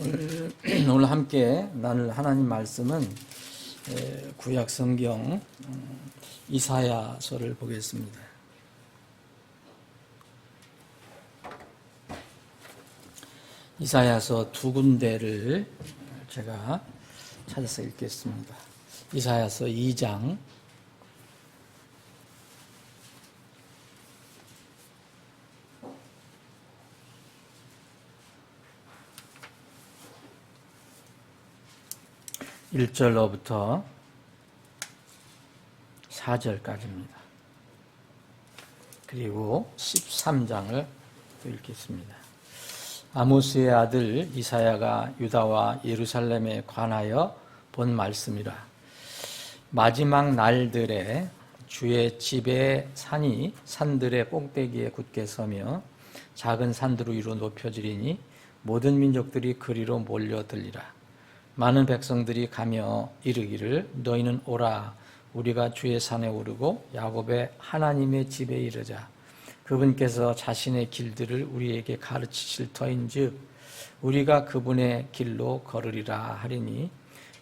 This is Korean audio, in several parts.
오늘 함께 나눌 하나님 말씀은 구약 성경 이사야서를 보겠습니다. 이사야서 두 군데를 제가 찾아서 읽겠습니다. 이사야서 2장 1절로부터 4절까지입니다. 그리고 13장을 읽겠습니다. 아모스의 아들 이사야가 유다와 예루살렘에 관하여 본 말씀이라. 마지막 날들에 주의 집의 산이 산들의 꼭대기에 굳게 서며 작은 산들 위로 높여지리니 모든 민족들이 그리로 몰려들리라. 많은 백성들이 가며 이르기를 너희는 오라 우리가 주의 산에 오르고 야곱의 하나님의 집에 이르자. 그분께서 자신의 길들을 우리에게 가르치실 터인즉 우리가 그분의 길로 걸으리라 하리니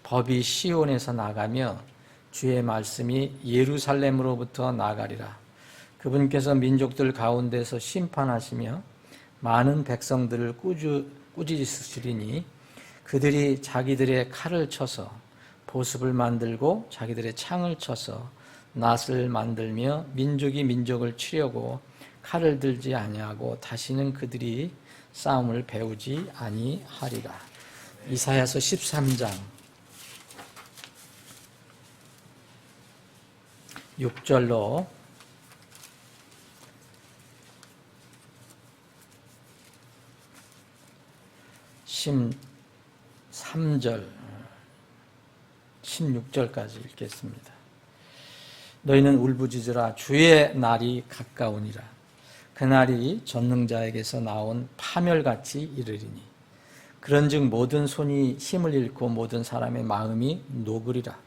법이 시온에서 나가며 주의 말씀이 예루살렘으로부터 나가리라. 그분께서 민족들 가운데서 심판하시며 많은 백성들을 꾸짖으시리니 그들이 자기들의 칼을 쳐서 보습을 만들고 자기들의 창을 쳐서 낫을 만들며 민족이 민족을 치려고 칼을 들지 아니하고 다시는 그들이 싸움을 배우지 아니하리라. 이사야서 13장 6절로 13절 16절까지 읽겠습니다. 너희는 울부짖으라 주의 날이 가까우니라. 그날이 전능자에게서 나온 파멸같이 이르리니 그런즉 모든 손이 힘을 잃고 모든 사람의 마음이 녹으리라.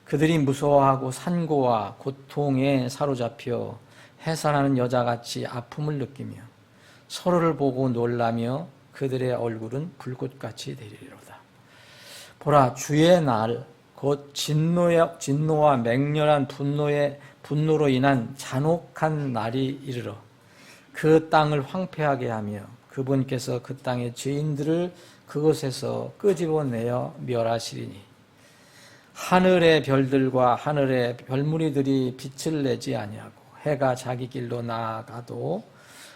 그들이 무서워하고 산고와 고통에 사로잡혀 해산하는 여자같이 아픔을 느끼며 서로를 보고 놀라며 그들의 얼굴은 불꽃같이 되리로다. 보라 주의 날 곧 진노와 맹렬한 분노로 인한 잔혹한 날이 이르러 그 땅을 황폐하게 하며 그분께서 그 땅의 죄인들을 그곳에서 끄집어내어 멸하시리니 하늘의 별들과 하늘의 별무리들이 빛을 내지 아니하고 해가 자기 길로 나아가도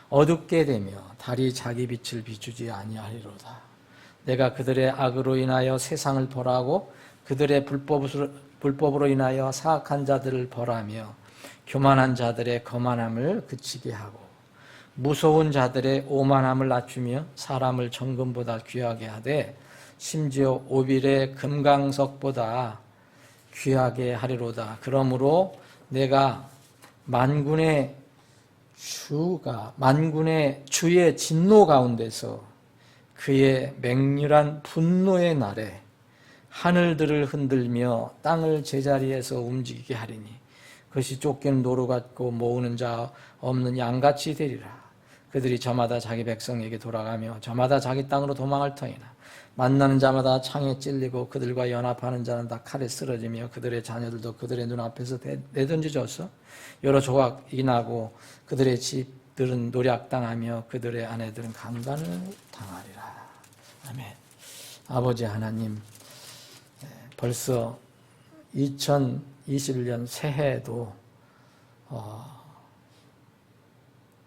어둡게 되며 달이 자기 빛을 비추지 아니하리로다. 내가 그들의 악으로 인하여 세상을 벌하고 그들의 불법으로 인하여 사악한 자들을 벌하며 교만한 자들의 거만함을 그치게 하고 무서운 자들의 오만함을 낮추며 사람을 정금보다 귀하게 하되 심지어 오빌의 금강석보다 귀하게 하리로다. 그러므로 내가 만군의 주의 진노 가운데서 그의 맹렬한 분노의 날에 하늘들을 흔들며 땅을 제자리에서 움직이게 하리니 그것이 쫓기는 노루 같고 모으는 자 없는 양같이 되리라. 그들이 저마다 자기 백성에게 돌아가며 저마다 자기 땅으로 도망할 터이나 만나는 자마다 창에 찔리고 그들과 연합하는 자는 다 칼에 쓰러지며 그들의 자녀들도 그들의 눈앞에서 내던져져서 여러 조각이 나고 그들의 집들은 노략당하며 그들의 아내들은 강간을 당하리라. 아멘. 아버지 하나님, 벌써 2021년 새해도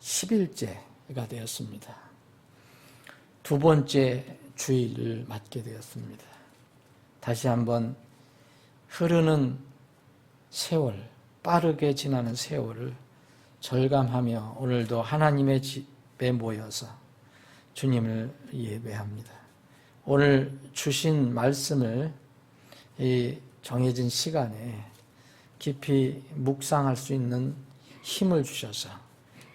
10일째가 되었습니다. 두 번째 주일을 맞게 되었습니다. 다시 한번 흐르는 세월, 빠르게 지나는 세월을 절감하며 오늘도 하나님의 집에 모여서 주님을 예배합니다. 오늘 주신 말씀을 이 정해진 시간에 깊이 묵상할 수 있는 힘을 주셔서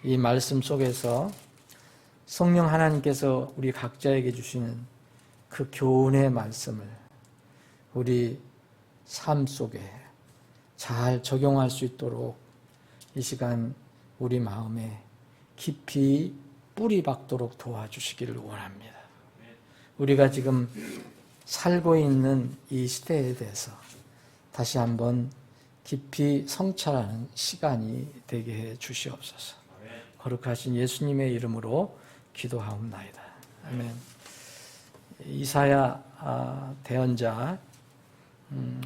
이 말씀 속에서 성령 하나님께서 우리 각자에게 주시는 그 교훈의 말씀을 우리 삶 속에 잘 적용할 수 있도록 이 시간 우리 마음에 깊이 뿌리 박도록 도와주시기를 원합니다. 우리가 지금 살고 있는 이 시대에 대해서 다시 한번 깊이 성찰하는 시간이 되게 해 주시옵소서. 거룩하신 예수님의 이름으로 기도하옵나이다. 아멘. 이사야 대언자,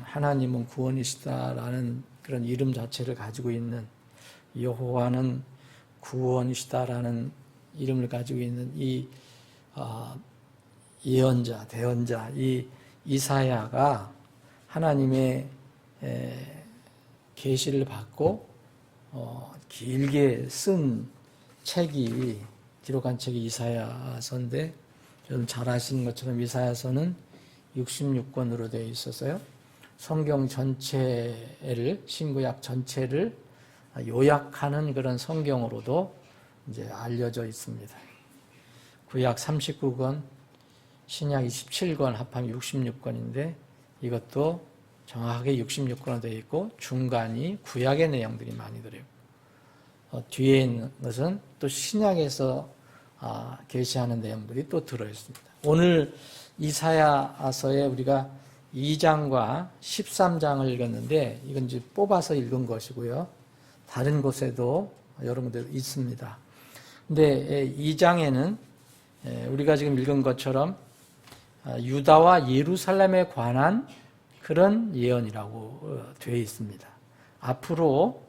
하나님은 구원이시다라는 그런 이름 자체를 가지고 있는, 여호와는 구원이시다라는 이름을 가지고 있는 이 예언자, 대언자, 이 이사야가 하나님의 계시를 받고 길게 쓴 책이, 기록한 책이 이사야서인데, 여러분 잘 아시는 것처럼 이사야서는 66권으로 되어 있어서요, 성경 전체를, 신구약 전체를 요약하는 그런 성경으로도 이제 알려져 있습니다. 구약 39권, 신약 27권 합하면 66권인데 이것도 정확하게 66권으로 되어 있고 중간이 구약의 내용들이 많이 들어있고, 뒤에 있는 것은 또 신약에서 계시하는 내용들이 또 들어있습니다. 오늘 이사야서에 우리가 2장과 13장을 읽었는데 이건 이제 뽑아서 읽은 것이고요. 다른 곳에도 여러 군데 있습니다. 근데 2장에는 우리가 지금 읽은 것처럼 유다와 예루살렘에 관한 그런 예언이라고 되어 있습니다. 앞으로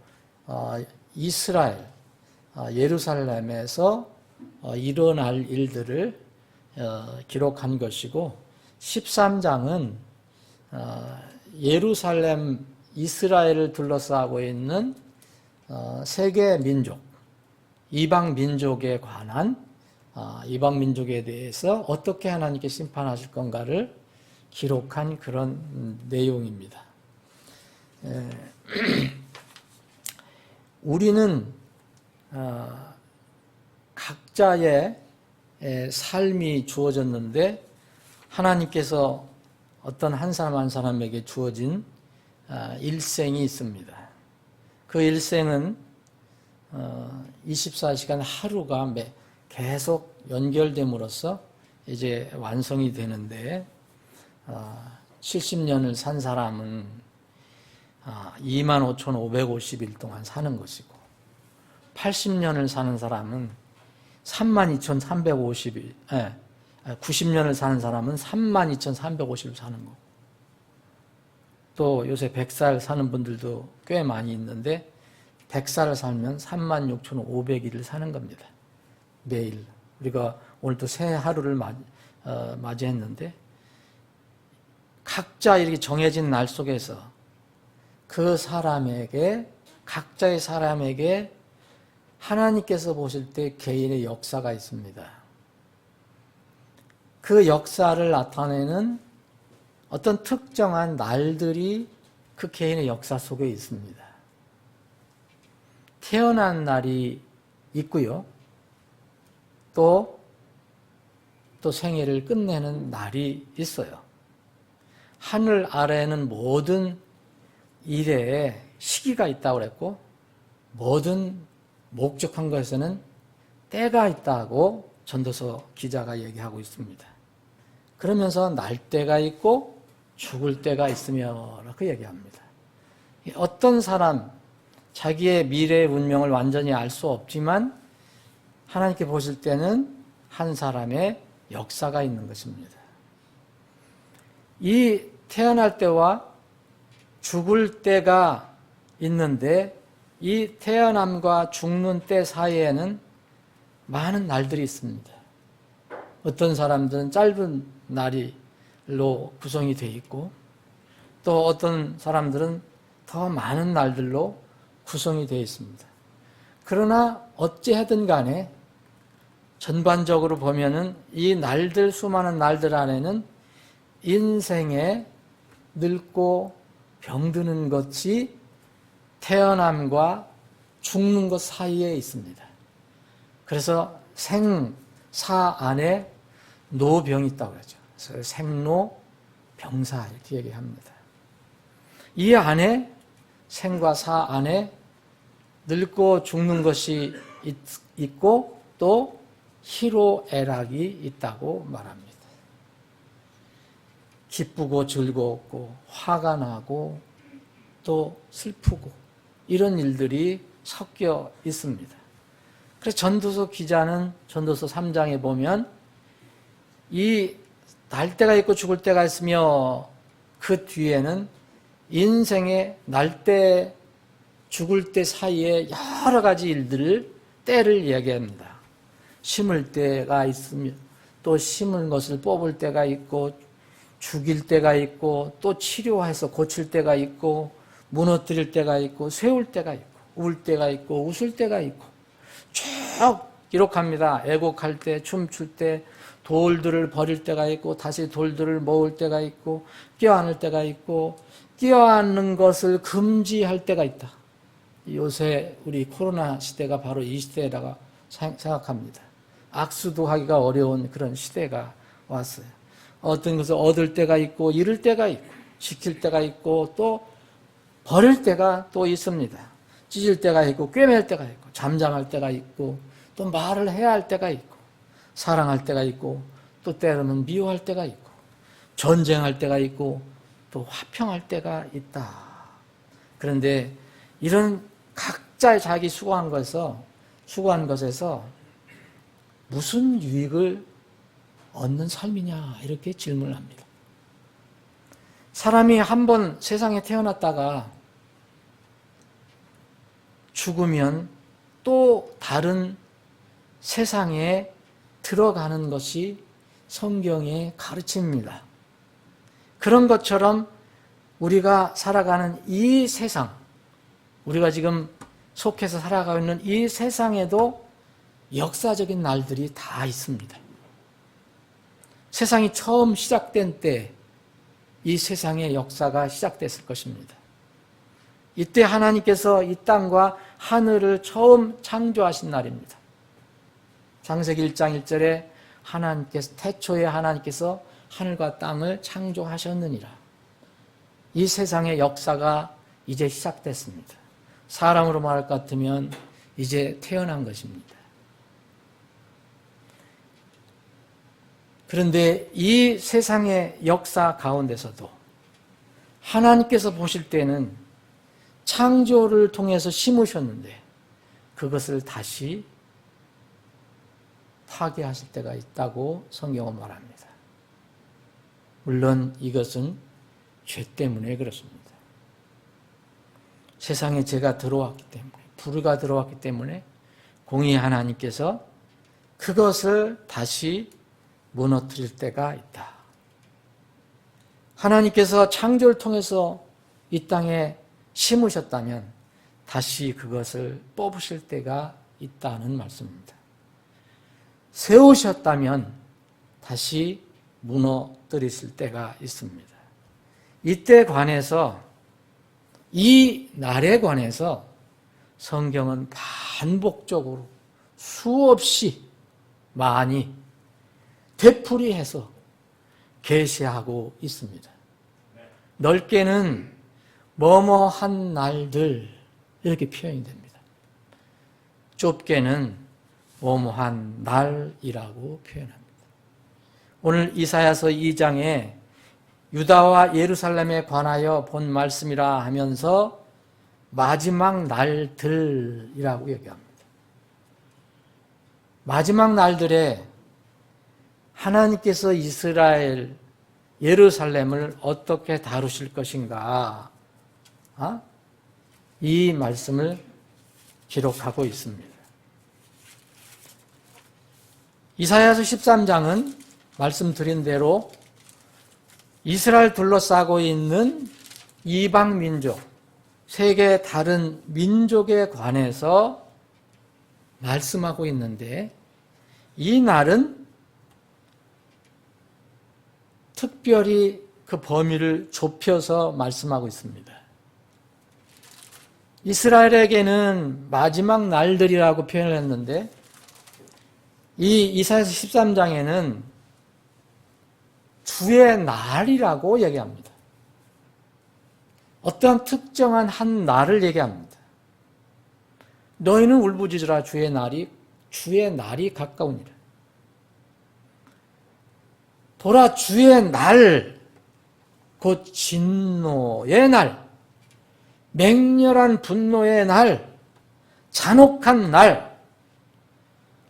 이스라엘, 예루살렘에서 일어날 일들을 기록한 것이고, 13장은 예루살렘, 이스라엘을 둘러싸고 있는 세계 민족, 이방 민족에 관한, 이방 민족에 대해서 어떻게 하나님께 심판하실 건가를 기록한 그런 내용입니다. 우리는 각자의 삶이 주어졌는데 하나님께서 어떤 한 사람 한 사람에게 주어진 일생이 있습니다. 그 일생은 24시간 하루가 계속 연결됨으로써 이제 완성이 되는데, 70년을 산 사람은 25,550일 동안 사는 것이고, 80년을 사는 사람은 32,350일, 90년을 사는 사람은 32,350일 사는 거고, 또 요새 100살 사는 분들도 꽤 많이 있는데 100살을 살면 36,500일을 사는 겁니다. 매일. 우리가 오늘도 새 하루를 맞이했는데, 각자 이렇게 정해진 날 속에서 그 사람에게, 각자의 사람에게 하나님께서 보실 때 개인의 역사가 있습니다. 그 역사를 나타내는 어떤 특정한 날들이 그 개인의 역사 속에 있습니다. 태어난 날이 있고요. 또 생애를 끝내는 날이 있어요. 하늘 아래에는 모든 일에 시기가 있다고 그랬고, 모든 목적한 것에는 때가 있다고 전도서 기자가 얘기하고 있습니다. 그러면서 날 때가 있고 죽을 때가 있으며 라고 얘기합니다. 어떤 사람, 자기의 미래의 운명을 완전히 알 수 없지만 하나님께 보실 때는 한 사람의 역사가 있는 것입니다. 이 태어날 때와 죽을 때가 있는데, 이 태어남과 죽는 때 사이에는 많은 날들이 있습니다. 어떤 사람들은 짧은 날로 구성이 되어 있고, 또 어떤 사람들은 더 많은 날들로 구성이 되어 있습니다. 그러나 어찌하든 간에 전반적으로 보면은 이 날들, 수많은 날들 안에는 인생에 늙고 병드는 것이 태어남과 죽는 것 사이에 있습니다. 그래서 생사 안에 노병이 있다고 그러죠. 그래서 생로병사 이렇게 얘기합니다. 이 안에, 생과 사 안에 늙고 죽는 것이 있고 또 희로애락이 있다고 말합니다. 기쁘고 즐거웠고 화가 나고 또 슬프고 이런 일들이 섞여 있습니다. 그래서 전도서 기자는 전도서 3장에 보면 이 날 때가 있고 죽을 때가 있으며 그 뒤에는 인생의 날 때, 죽을 때 사이에 여러 가지 일들을 때를 이야기합니다. 심을 때가 있으며 또 심은 것을 뽑을 때가 있고 죽일 때가 있고 또 치료해서 고칠 때가 있고 무너뜨릴 때가 있고 세울 때가 있고 울 때가 있고 웃을 때가 있고 쭉 기록합니다. 애곡할 때, 춤출 때, 돌들을 버릴 때가 있고 다시 돌들을 모을 때가 있고 껴안을 때가 있고 껴안는 것을 금지할 때가 있다. 요새 우리 코로나 시대가 바로 이 시대에다가 생각합니다. 악수도 하기가 어려운 그런 시대가 왔어요. 어떤 것을 얻을 때가 있고 잃을 때가 있고 지킬 때가 있고 또 버릴 때가 또 있습니다. 찢을 때가 있고 꿰맬 때가 있고 잠잠할 때가 있고 또 말을 해야 할 때가 있고 사랑할 때가 있고 또 때로는 미워할 때가 있고 전쟁할 때가 있고 또 화평할 때가 있다. 그런데 이런 각자 자기 수고한 것에서 무슨 유익을 얻는 삶이냐 이렇게 질문을 합니다. 사람이 한 번 세상에 태어났다가 죽으면 또 다른 세상에 들어가는 것이 성경의 가르침입니다. 그런 것처럼 우리가 살아가는 이 세상, 우리가 지금 속해서 살아가고 있는 이 세상에도 역사적인 날들이 다 있습니다. 세상이 처음 시작된 때 이 세상의 역사가 시작됐을 것입니다. 이때 하나님께서 이 땅과 하늘을 처음 창조하신 날입니다. 창세기 1장 1절에 태초에 하나님께서 하늘과 땅을 창조하셨느니라. 이 세상의 역사가 이제 시작됐습니다. 사람으로 말할 것 같으면 이제 태어난 것입니다. 그런데 이 세상의 역사 가운데서도 하나님께서 보실 때는 창조를 통해서 심으셨는데 그것을 다시 파괴하실 때가 있다고 성경은 말합니다. 물론 이것은 죄 때문에 그렇습니다. 세상에 죄가 들어왔기 때문에, 불의가 들어왔기 때문에 공의 하나님께서 그것을 다시 무너뜨릴 때가 있다. 하나님께서 창조를 통해서 이 땅에 심으셨다면 다시 그것을 뽑으실 때가 있다는 말씀입니다. 세우셨다면 다시 무너뜨리실 때가 있습니다. 이때 관해서, 이 날에 관해서 성경은 반복적으로 수없이 많이 되풀이해서 계시하고 있습니다. 넓게는 뭐뭐한 날들 이렇게 표현이 됩니다. 좁게는 뭐뭐한 날이라고 표현합니다. 오늘 이사야서 2장에 유다와 예루살렘에 관하여 본 말씀이라 하면서 마지막 날들이라고 얘기합니다. 마지막 날들에 하나님께서 이스라엘, 예루살렘을 어떻게 다루실 것인가, 이 말씀을 기록하고 있습니다. 이사야서 13장은 말씀드린 대로 이스라엘 둘러싸고 있는 이방 민족, 세계 다른 민족에 관해서 말씀하고 있는데 이 날은 특별히 그 범위를 좁혀서 말씀하고 있습니다. 이스라엘에게는 마지막 날들이라고 표현을 했는데 이 이사야서 13장에는 주의 날이라고 얘기합니다. 어떠한 특정한 한 날을 얘기합니다. 너희는 울부짖으라 주의 날이 가까우니라. 보라 주의 날, 곧 진노의 날, 맹렬한 분노의 날, 잔혹한 날,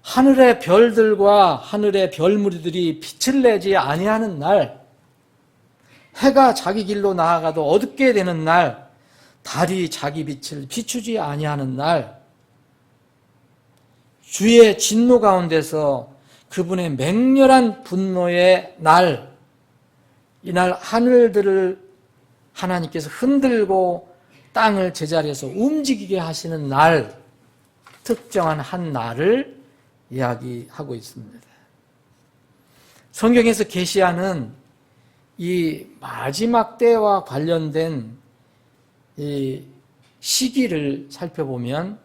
하늘의 별들과 하늘의 별무리들이 빛을 내지 아니하는 날, 해가 자기 길로 나아가도 어둡게 되는 날, 달이 자기 빛을 비추지 아니하는 날, 주의 진노 가운데서 그분의 맹렬한 분노의 날, 이날 하늘들을 하나님께서 흔들고 땅을 제자리에서 움직이게 하시는 날, 특정한 한 날을 이야기하고 있습니다. 성경에서 계시하는 이 마지막 때와 관련된 이 시기를 살펴보면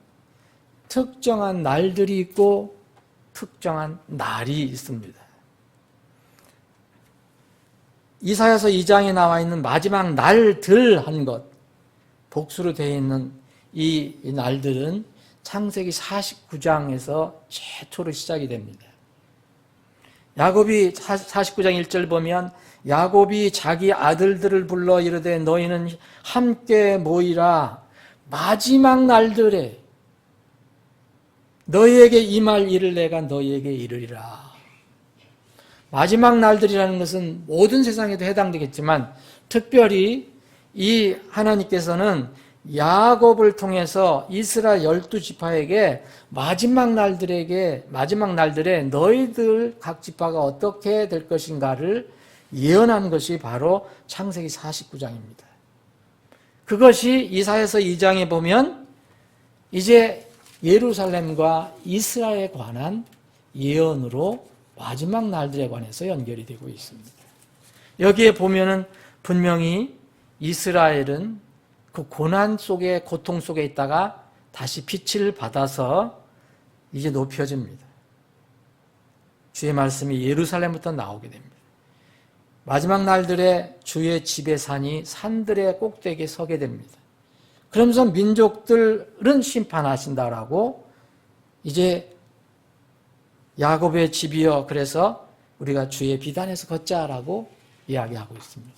특정한 날들이 있고 특정한 날이 있습니다. 이사야서 2장에 나와 있는 마지막 날들 한 것, 복수로 되어 있는 이 날들은 창세기 49장에서 최초로 시작이 됩니다. 야곱이 49장 1절 보면 야곱이 자기 아들들을 불러 이르되 너희는 함께 모이라 마지막 날들에 너희에게 임할 일을 내가 너희에게 이르리라. 마지막 날들이라는 것은 모든 세상에도 해당되겠지만 특별히 이 하나님께서는 야곱을 통해서 이스라엘 12지파에게 마지막 날들에 너희들 각 지파가 어떻게 될 것인가를 예언한 것이 바로 창세기 49장입니다. 그것이 이사야서 2장에 보면 이제 예루살렘과 이스라엘에 관한 예언으로 마지막 날들에 관해서 연결이 되고 있습니다. 여기에 보면은 분명히 이스라엘은 그 고난 속에, 고통 속에 있다가 다시 빛을 받아서 이제 높여집니다. 주의 말씀이 예루살렘부터 나오게 됩니다. 마지막 날들에 주의 집의 산이 산들의 꼭대기에 서게 됩니다. 그러면서 민족들은 심판하신다라고 이제 야곱의 집이여 그래서 우리가 주의 비단에서 걷자라고 이야기하고 있습니다.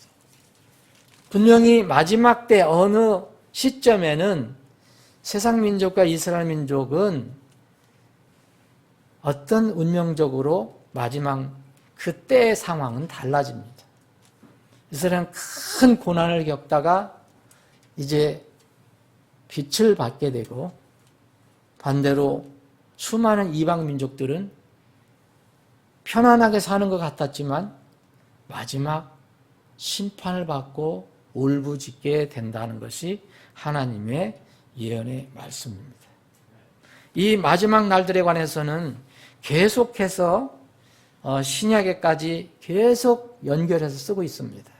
분명히 마지막 때 어느 시점에는 세상 민족과 이스라엘 민족은 어떤 운명적으로 마지막 그때의 상황은 달라집니다. 이스라엘은 큰 고난을 겪다가 이제 빛을 받게 되고 반대로 수많은 이방 민족들은 편안하게 사는 것 같았지만 마지막 심판을 받고 울부짖게 된다는 것이 하나님의 예언의 말씀입니다. 이 마지막 날들에 관해서는 계속해서 신약에까지 계속 연결해서 쓰고 있습니다.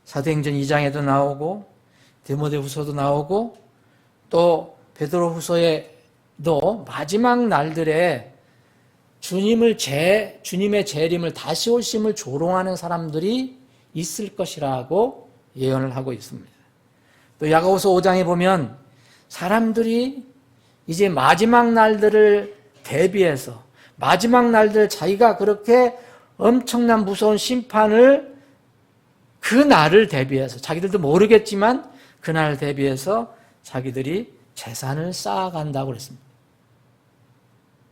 사도행전 2장에도 나오고 디모데후서도 나오고 또 베드로후서에도 마지막 날들에 주님의 재림을 다시 오심을 조롱하는 사람들이 있을 것이라고 예언을 하고 있습니다. 또 야고보서 5장에 보면 사람들이 이제 마지막 날들을 대비해서 마지막 날들 자기가 그렇게 엄청난 무서운 심판을 그 날을 대비해서 자기들도 모르겠지만 그 날을 대비해서 자기들이 재산을 쌓아간다고 그랬습니다.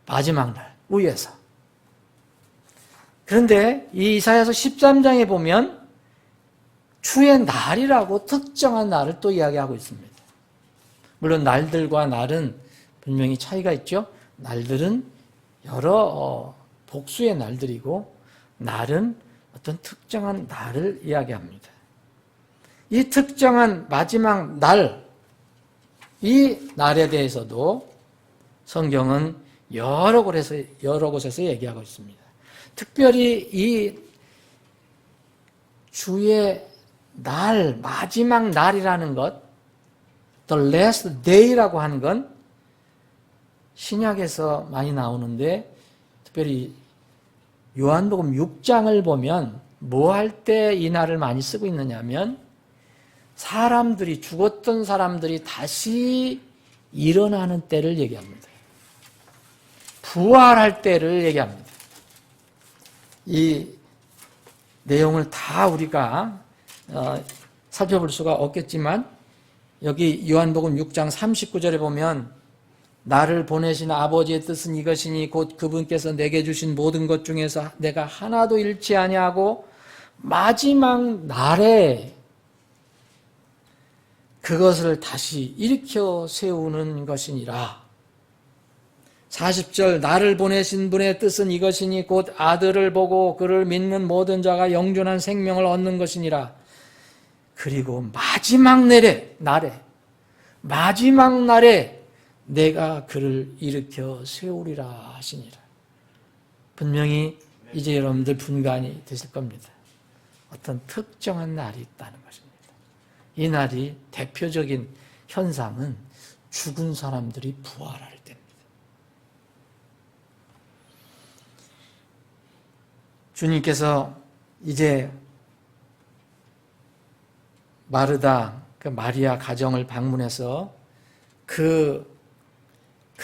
마지막 날 위에서. 그런데 이 이사야서 13장에 보면 주의 날이라고 특정한 날을 또 이야기하고 있습니다. 물론 날들과 날은 분명히 차이가 있죠. 날들은 여러 복수의 날들이고 날은 어떤 특정한 날을 이야기합니다. 이 특정한 마지막 날, 이 날에 대해서도 성경은 여러 곳에서 얘기하고 있습니다. 특별히 이 주의 날, 마지막 날이라는 것, the last day라고 하는 건 신약에서 많이 나오는데 특별히 요한복음 6장을 보면 뭐 할 때 이 날을 많이 쓰고 있느냐면 사람들이 죽었던 사람들이 다시 일어나는 때를 얘기합니다. 부활할 때를 얘기합니다. 이 내용을 다 우리가 살펴볼 수가 없겠지만 여기 요한복음 6장 39절에 보면 나를 보내신 아버지의 뜻은 이것이니 곧 그분께서 내게 주신 모든 것 중에서 내가 하나도 잃지 아니하고 마지막 날에 그것을 다시 일으켜 세우는 것이니라. 40절 나를 보내신 분의 뜻은 이것이니 곧 아들을 보고 그를 믿는 모든 자가 영존한 생명을 얻는 것이니라. 그리고 마지막 날에 내가 그를 일으켜 세우리라 하시니라. 분명히 이제 여러분들 분간이 되실 겁니다. 어떤 특정한 날이 있다는 것입니다. 이 날이 대표적인 현상은 죽은 사람들이 부활할 때입니다. 주님께서 이제 마르다, 그 마리아 가정을 방문해서 그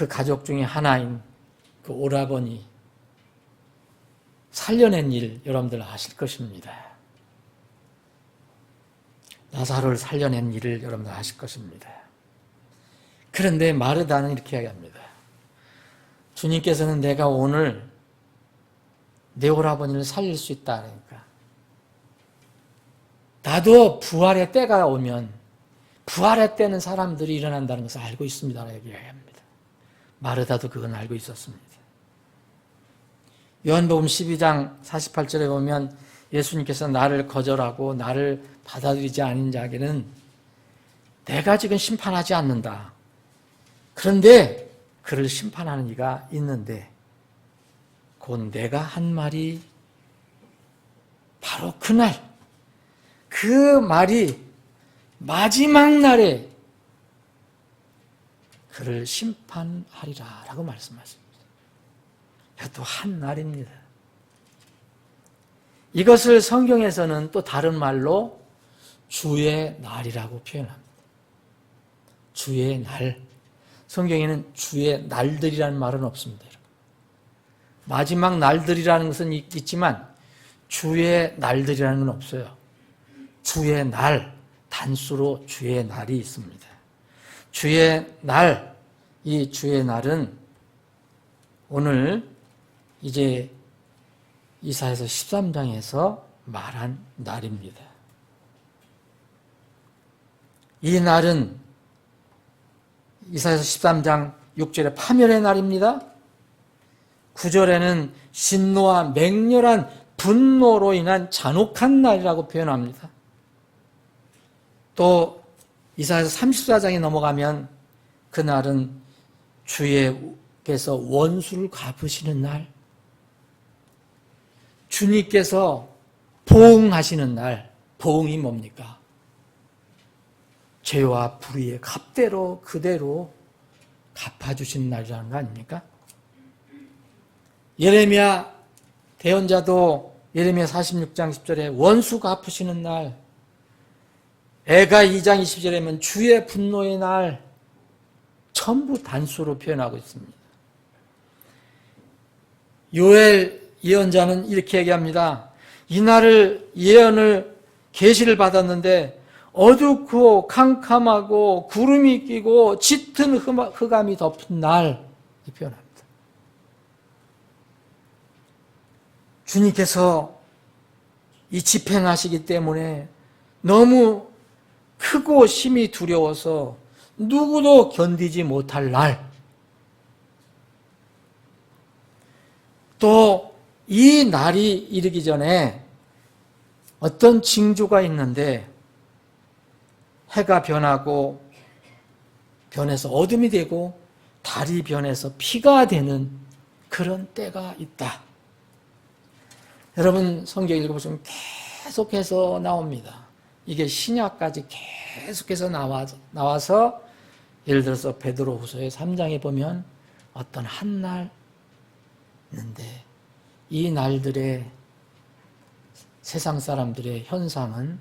가족 중에 하나인 그 오라버니 살려낸 일 여러분들 아실 것입니다. 나사로를 살려낸 일을 여러분들 아실 것입니다. 그런데 마르다는 이렇게 이야기합니다. 주님께서는 내가 오늘 내 오라버니를 살릴 수 있다. 그러니까 나도 부활의 때가 오면 부활의 때는 사람들이 일어난다는 것을 알고 있습니다. 라고 얘기합니다. 마르다도 그건 알고 있었습니다. 요한복음 12장 48절에 보면 예수님께서 나를 거절하고 나를 받아들이지 않은 자에게는 내가 지금 심판하지 않는다. 그런데 그를 심판하는 이가 있는데 곧 내가 한 말이 바로 그날 그 말이 마지막 날에 그를 심판하리라 라고 말씀하십니다. 이것도 한 날입니다. 이것을 성경에서는 또 다른 말로 주의 날이라고 표현합니다. 주의 날. 성경에는 주의 날들이라는 말은 없습니다. 마지막 날들이라는 것은 있지만 주의 날들이라는 건 없어요. 주의 날, 단수로 주의 날이 있습니다. 주의 날, 이 주의 날은 오늘 이제 이사야서 13장에서 말한 날입니다. 이 날은 이사야서 13장 6절에 파멸의 날입니다. 9절에는 진노와 맹렬한 분노로 인한 잔혹한 날이라고 표현합니다. 또 이사야서 34장에 넘어가면 그날은 주께서 원수를 갚으시는 날, 주님께서 보응하시는 날. 보응이 뭡니까? 죄와 불의의 값대로 그대로 갚아주신 날이라는 거 아닙니까? 예레미야 대언자도 예레미야 46장 10절에 원수 갚으시는 날, 애가 2장 20절에 보면 주의 분노의 날, 전부 단수로 표현하고 있습니다. 요엘 예언자는 이렇게 얘기합니다. 이날을 예언을 계시를 받았는데 어둡고 캄캄하고 구름이 끼고 짙은 흑암이 덮은 날, 이 표현합니다. 주님께서 이 집행하시기 때문에 너무 크고 심히 두려워서 누구도 견디지 못할 날, 또 이 날이 이르기 전에 어떤 징조가 있는데 해가 변하고 변해서 어둠이 되고 달이 변해서 피가 되는 그런 때가 있다. 여러분 성경 읽어보시면 계속해서 나옵니다. 이게 신약까지 계속해서 나와서 예를 들어서 베드로후서의 3장에 보면 어떤 한 날 있는데 이 날들의 세상 사람들의 현상은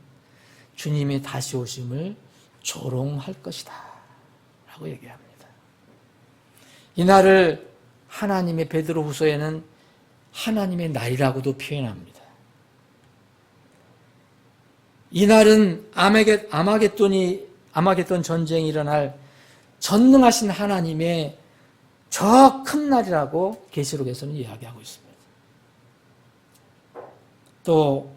주님의 다시 오심을 조롱할 것이다 라고 얘기합니다. 이 날을 하나님의 베드로후서에는 하나님의 날이라고도 표현합니다. 이날은 아마겟돈 전쟁이 일어날 전능하신 하나님의 저 큰 날이라고 계시록에서는 이야기하고 있습니다. 또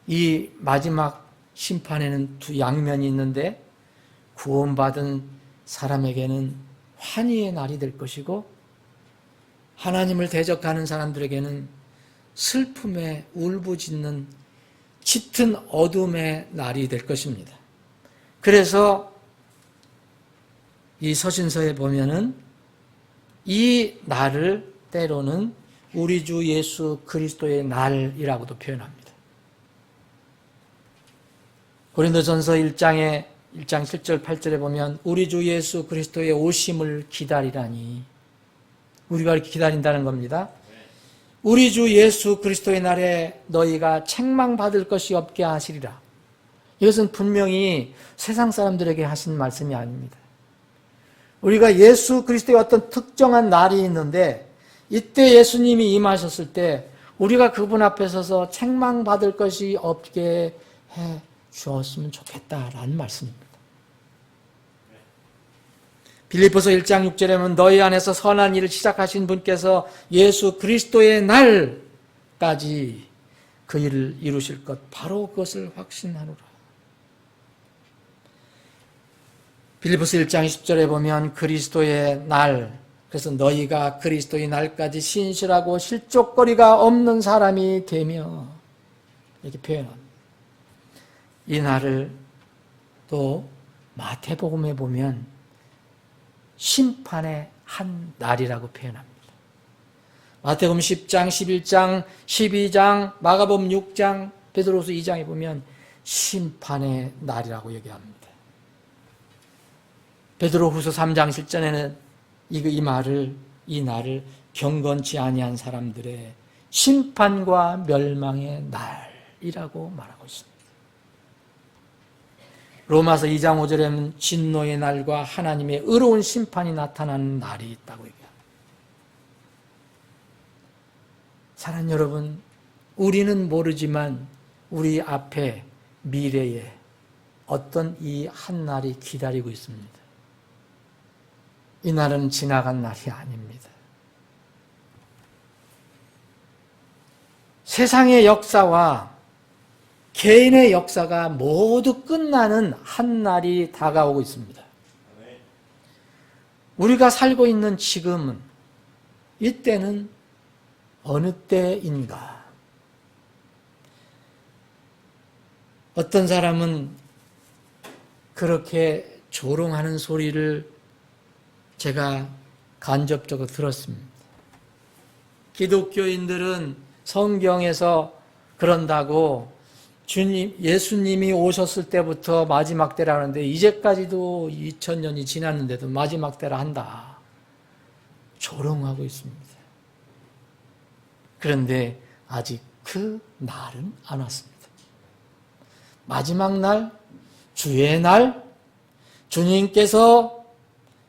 이 마지막 심판에는 두 양면이 있는데 구원받은 사람에게는 환희의 날이 될 것이고 하나님을 대적하는 사람들에게는 슬픔에 울부짖는 짙은 어둠의 날이 될 것입니다. 그래서 이 서신서에 보면은 이 날을 때로는 우리 주 예수 그리스도의 날이라고도 표현합니다. 고린도전서 1장 7절 8절에 보면 우리 주 예수 그리스도의 오심을 기다리라니, 우리가 이렇게 기다린다는 겁니다. 우리 주 예수 그리스도의 날에 너희가 책망받을 것이 없게 하시리라. 이것은 분명히 세상 사람들에게 하신 말씀이 아닙니다. 우리가 예수 그리스도의 어떤 특정한 날이 있는데 이때 예수님이 임하셨을 때 우리가 그분 앞에 서서 책망받을 것이 없게 해 주었으면 좋겠다라는 말씀입니다. 빌립보서 1장 6절에 보면 너희 안에서 선한 일을 시작하신 분께서 예수 그리스도의 날까지 그 일을 이루실 것, 바로 그것을 확신하노라. 빌립보서 1장 10절에 보면 그리스도의 날, 그래서 너희가 그리스도의 날까지 신실하고 실족거리가 없는 사람이 되며, 이렇게 표현합니다. 이 날을 또 마태복음에 보면 심판의 한 날이라고 표현합니다. 마태복음 10장, 11장, 12장, 마가복음 6장, 베드로후서 2장에 보면 심판의 날이라고 얘기합니다. 베드로후서 3장 7절에는 이 날을 경건치 아니한 사람들의 심판과 멸망의 날이라고 말하고 있습니다. 로마서 2장 5절에는 진노의 날과 하나님의 의로운 심판이 나타나는 날이 있다고 얘기합니다. 사랑하는 여러분, 우리는 모르지만 우리 앞에 미래에 어떤 이 한 날이 기다리고 있습니다. 이 날은 지나간 날이 아닙니다. 세상의 역사와 개인의 역사가 모두 끝나는 한 날이 다가오고 있습니다. 우리가 살고 있는 지금은, 이때는 어느 때인가? 어떤 사람은 그렇게 조롱하는 소리를 제가 간접적으로 들었습니다. 기독교인들은 성경에서 그런다고 예수님이 오셨을 때부터 마지막 때라 하는데 이제까지도 2000년이 지났는데도 마지막 때라 한다. 조롱하고 있습니다. 그런데 아직 그 날은 안 왔습니다. 마지막 날, 주의 날, 주님께서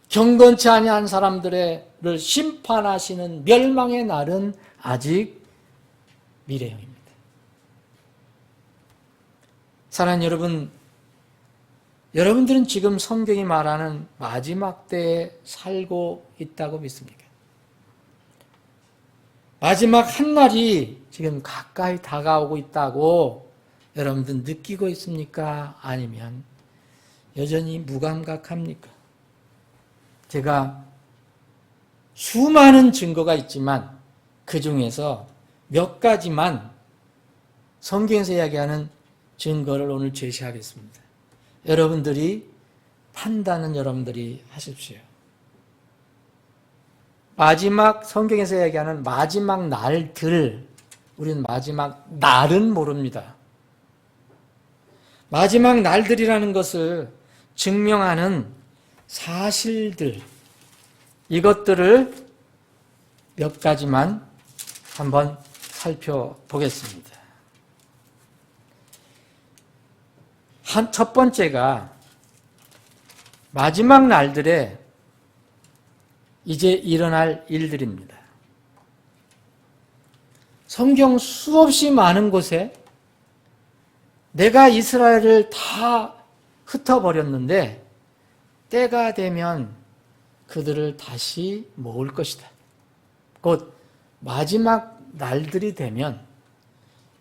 경건치 아니한 사람들을 심판하시는 멸망의 날은 아직 미래형입니다. 사랑하는 여러분, 여러분들은 지금 성경이 말하는 마지막 때에 살고 있다고 믿습니까? 마지막 한 날이 지금 가까이 다가오고 있다고 여러분들 느끼고 있습니까? 아니면 여전히 무감각합니까? 제가 수많은 증거가 있지만 그 중에서 몇 가지만 성경에서 이야기하는 증거를 오늘 제시하겠습니다. 여러분들이 판단은 여러분들이 하십시오. 마지막 성경에서 이야기하는 마지막 날들, 우리는 마지막 날은 모릅니다. 마지막 날들이라는 것을 증명하는 사실들, 이것들을 몇 가지만 한번 살펴보겠습니다. 첫 번째가 마지막 날들에 이제 일어날 일들입니다. 성경 수없이 많은 곳에 내가 이스라엘을 다 흩어버렸는데 때가 되면 그들을 다시 모을 것이다. 곧 마지막 날들이 되면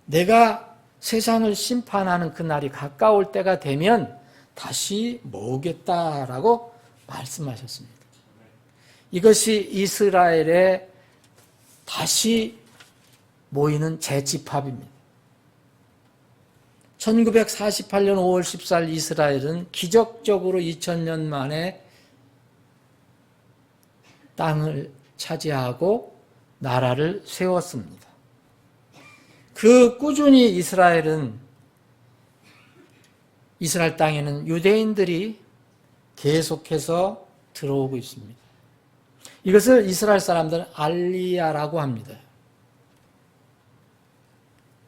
내가 세상을 심판하는 그날이 가까울 때가 되면 다시 모으겠다라고 말씀하셨습니다. 이것이 이스라엘의 다시 모이는 재집합입니다. 1948년 5월 14일 이스라엘은 기적적으로 2000년 만에 땅을 차지하고 나라를 세웠습니다. 그 꾸준히 이스라엘 땅에는 유대인들이 계속해서 들어오고 있습니다. 이것을 이스라엘 사람들은 알리야라고 합니다.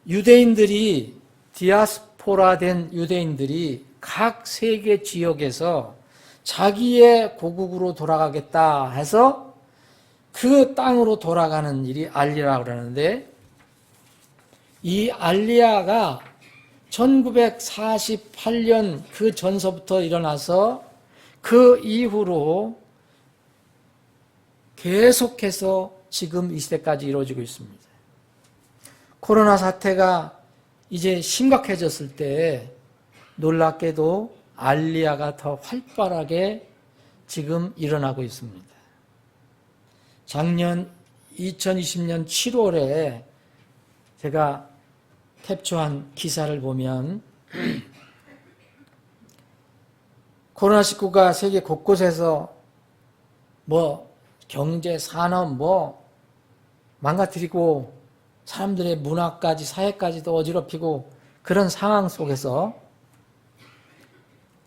유대인들이 디아스포라된 유대인들이 각 세계 지역에서 자기의 고국으로 돌아가겠다 해서 그 땅으로 돌아가는 일이 알리야라고 그러는데 이 알리야가 1948년 그 전서부터 일어나서 그 이후로 계속해서 지금 이 시대까지 이루어지고 있습니다. 코로나 사태가 이제 심각해졌을 때 놀랍게도 알리야가 더 활발하게 지금 일어나고 있습니다. 작년 2020년 7월에 제가 캡처한 기사를 보면 코로나19가 세계 곳곳에서 경제, 산업 망가뜨리고 사람들의 문화까지 사회까지도 어지럽히고 그런 상황 속에서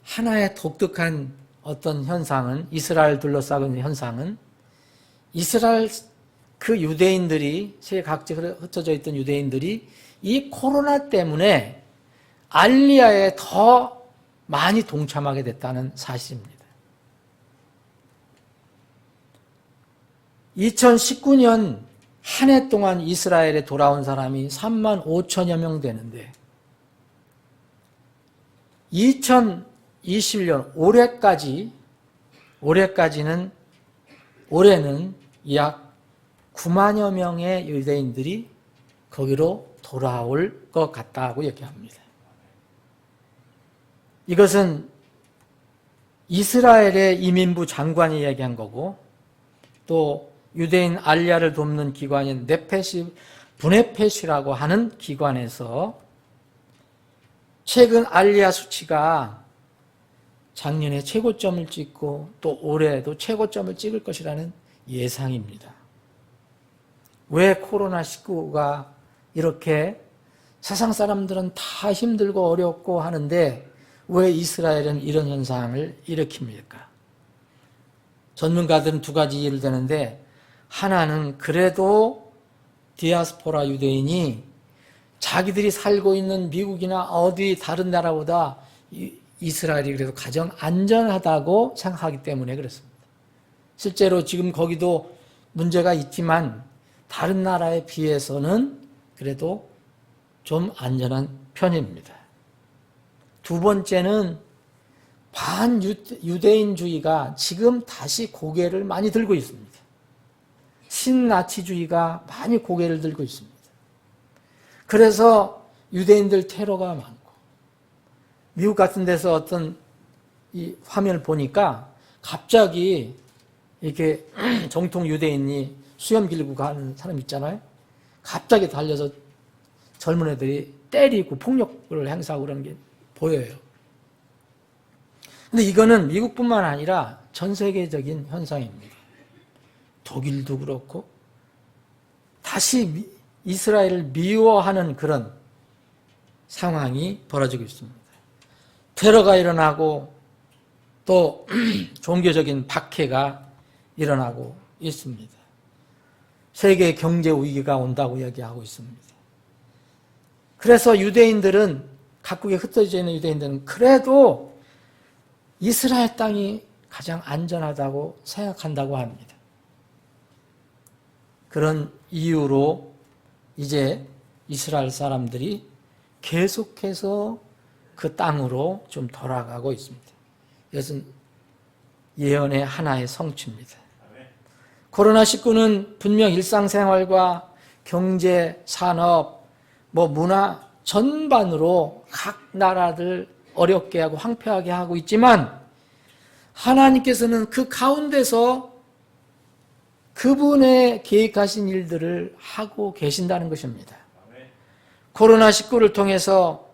하나의 독특한 어떤 현상은 이스라엘 둘러싸고 있는 현상은 이스라엘 그 유대인들이 세계 각지에 흩어져 있던 유대인들이 이 코로나 때문에 알리야에 더 많이 동참하게 됐다는 사실입니다. 2019년 한 해 동안 이스라엘에 돌아온 사람이 3만 5천여 명 되는데 2021년 올해는 약 9만여 명의 유대인들이 거기로 돌아올 것 같다고 얘기합니다. 이것은 이스라엘의 이민부 장관이 얘기한 거고 또 유대인 알리야를 돕는 기관인 브네펫이라고 하는 기관에서 최근 알리야 수치가 작년에 최고점을 찍고 또 올해도 최고점을 찍을 것이라는 예상입니다. 왜 코로나19가 이렇게 세상 사람들은 다 힘들고 어렵고 하는데 왜 이스라엘은 이런 현상을 일으킵니까? 전문가들은 두 가지 이해를 되는데 하나는 그래도 디아스포라 유대인이 자기들이 살고 있는 미국이나 어디 다른 나라보다 이스라엘이 그래도 가장 안전하다고 생각하기 때문에 그렇습니다. 실제로 지금 거기도 문제가 있지만 다른 나라에 비해서는 그래도 좀 안전한 편입니다. 두 번째는 반유대인주의가 지금 다시 고개를 많이 들고 있습니다. 신나치주의가 많이 고개를 들고 있습니다. 그래서 유대인들 테러가 많고 미국 같은 데서 어떤 이 화면을 보니까 갑자기 이렇게 정통 유대인이 수염 길고 가는 사람 있잖아요. 갑자기 달려서 젊은 애들이 때리고 폭력을 행사하고 그러는 게 보여요. 근데 이거는 미국뿐만 아니라 전 세계적인 현상입니다. 독일도 그렇고 다시 이스라엘을 미워하는 그런 상황이 벌어지고 있습니다. 테러가 일어나고 또 종교적인 박해가 일어나고 있습니다. 세계 경제 위기가 온다고 얘기하고 있습니다. 그래서 유대인들은 각국에 흩어져 있는 유대인들은 그래도 이스라엘 땅이 가장 안전하다고 생각한다고 합니다. 그런 이유로 이제 이스라엘 사람들이 계속해서 그 땅으로 좀 돌아가고 있습니다. 이것은 예언의 하나의 성취입니다. 코로나19는 분명 일상생활과 경제, 산업, 문화 전반으로 각 나라들 어렵게 하고 황폐하게 하고 있지만 하나님께서는 그 가운데서 그분의 계획하신 일들을 하고 계신다는 것입니다. 코로나19를 통해서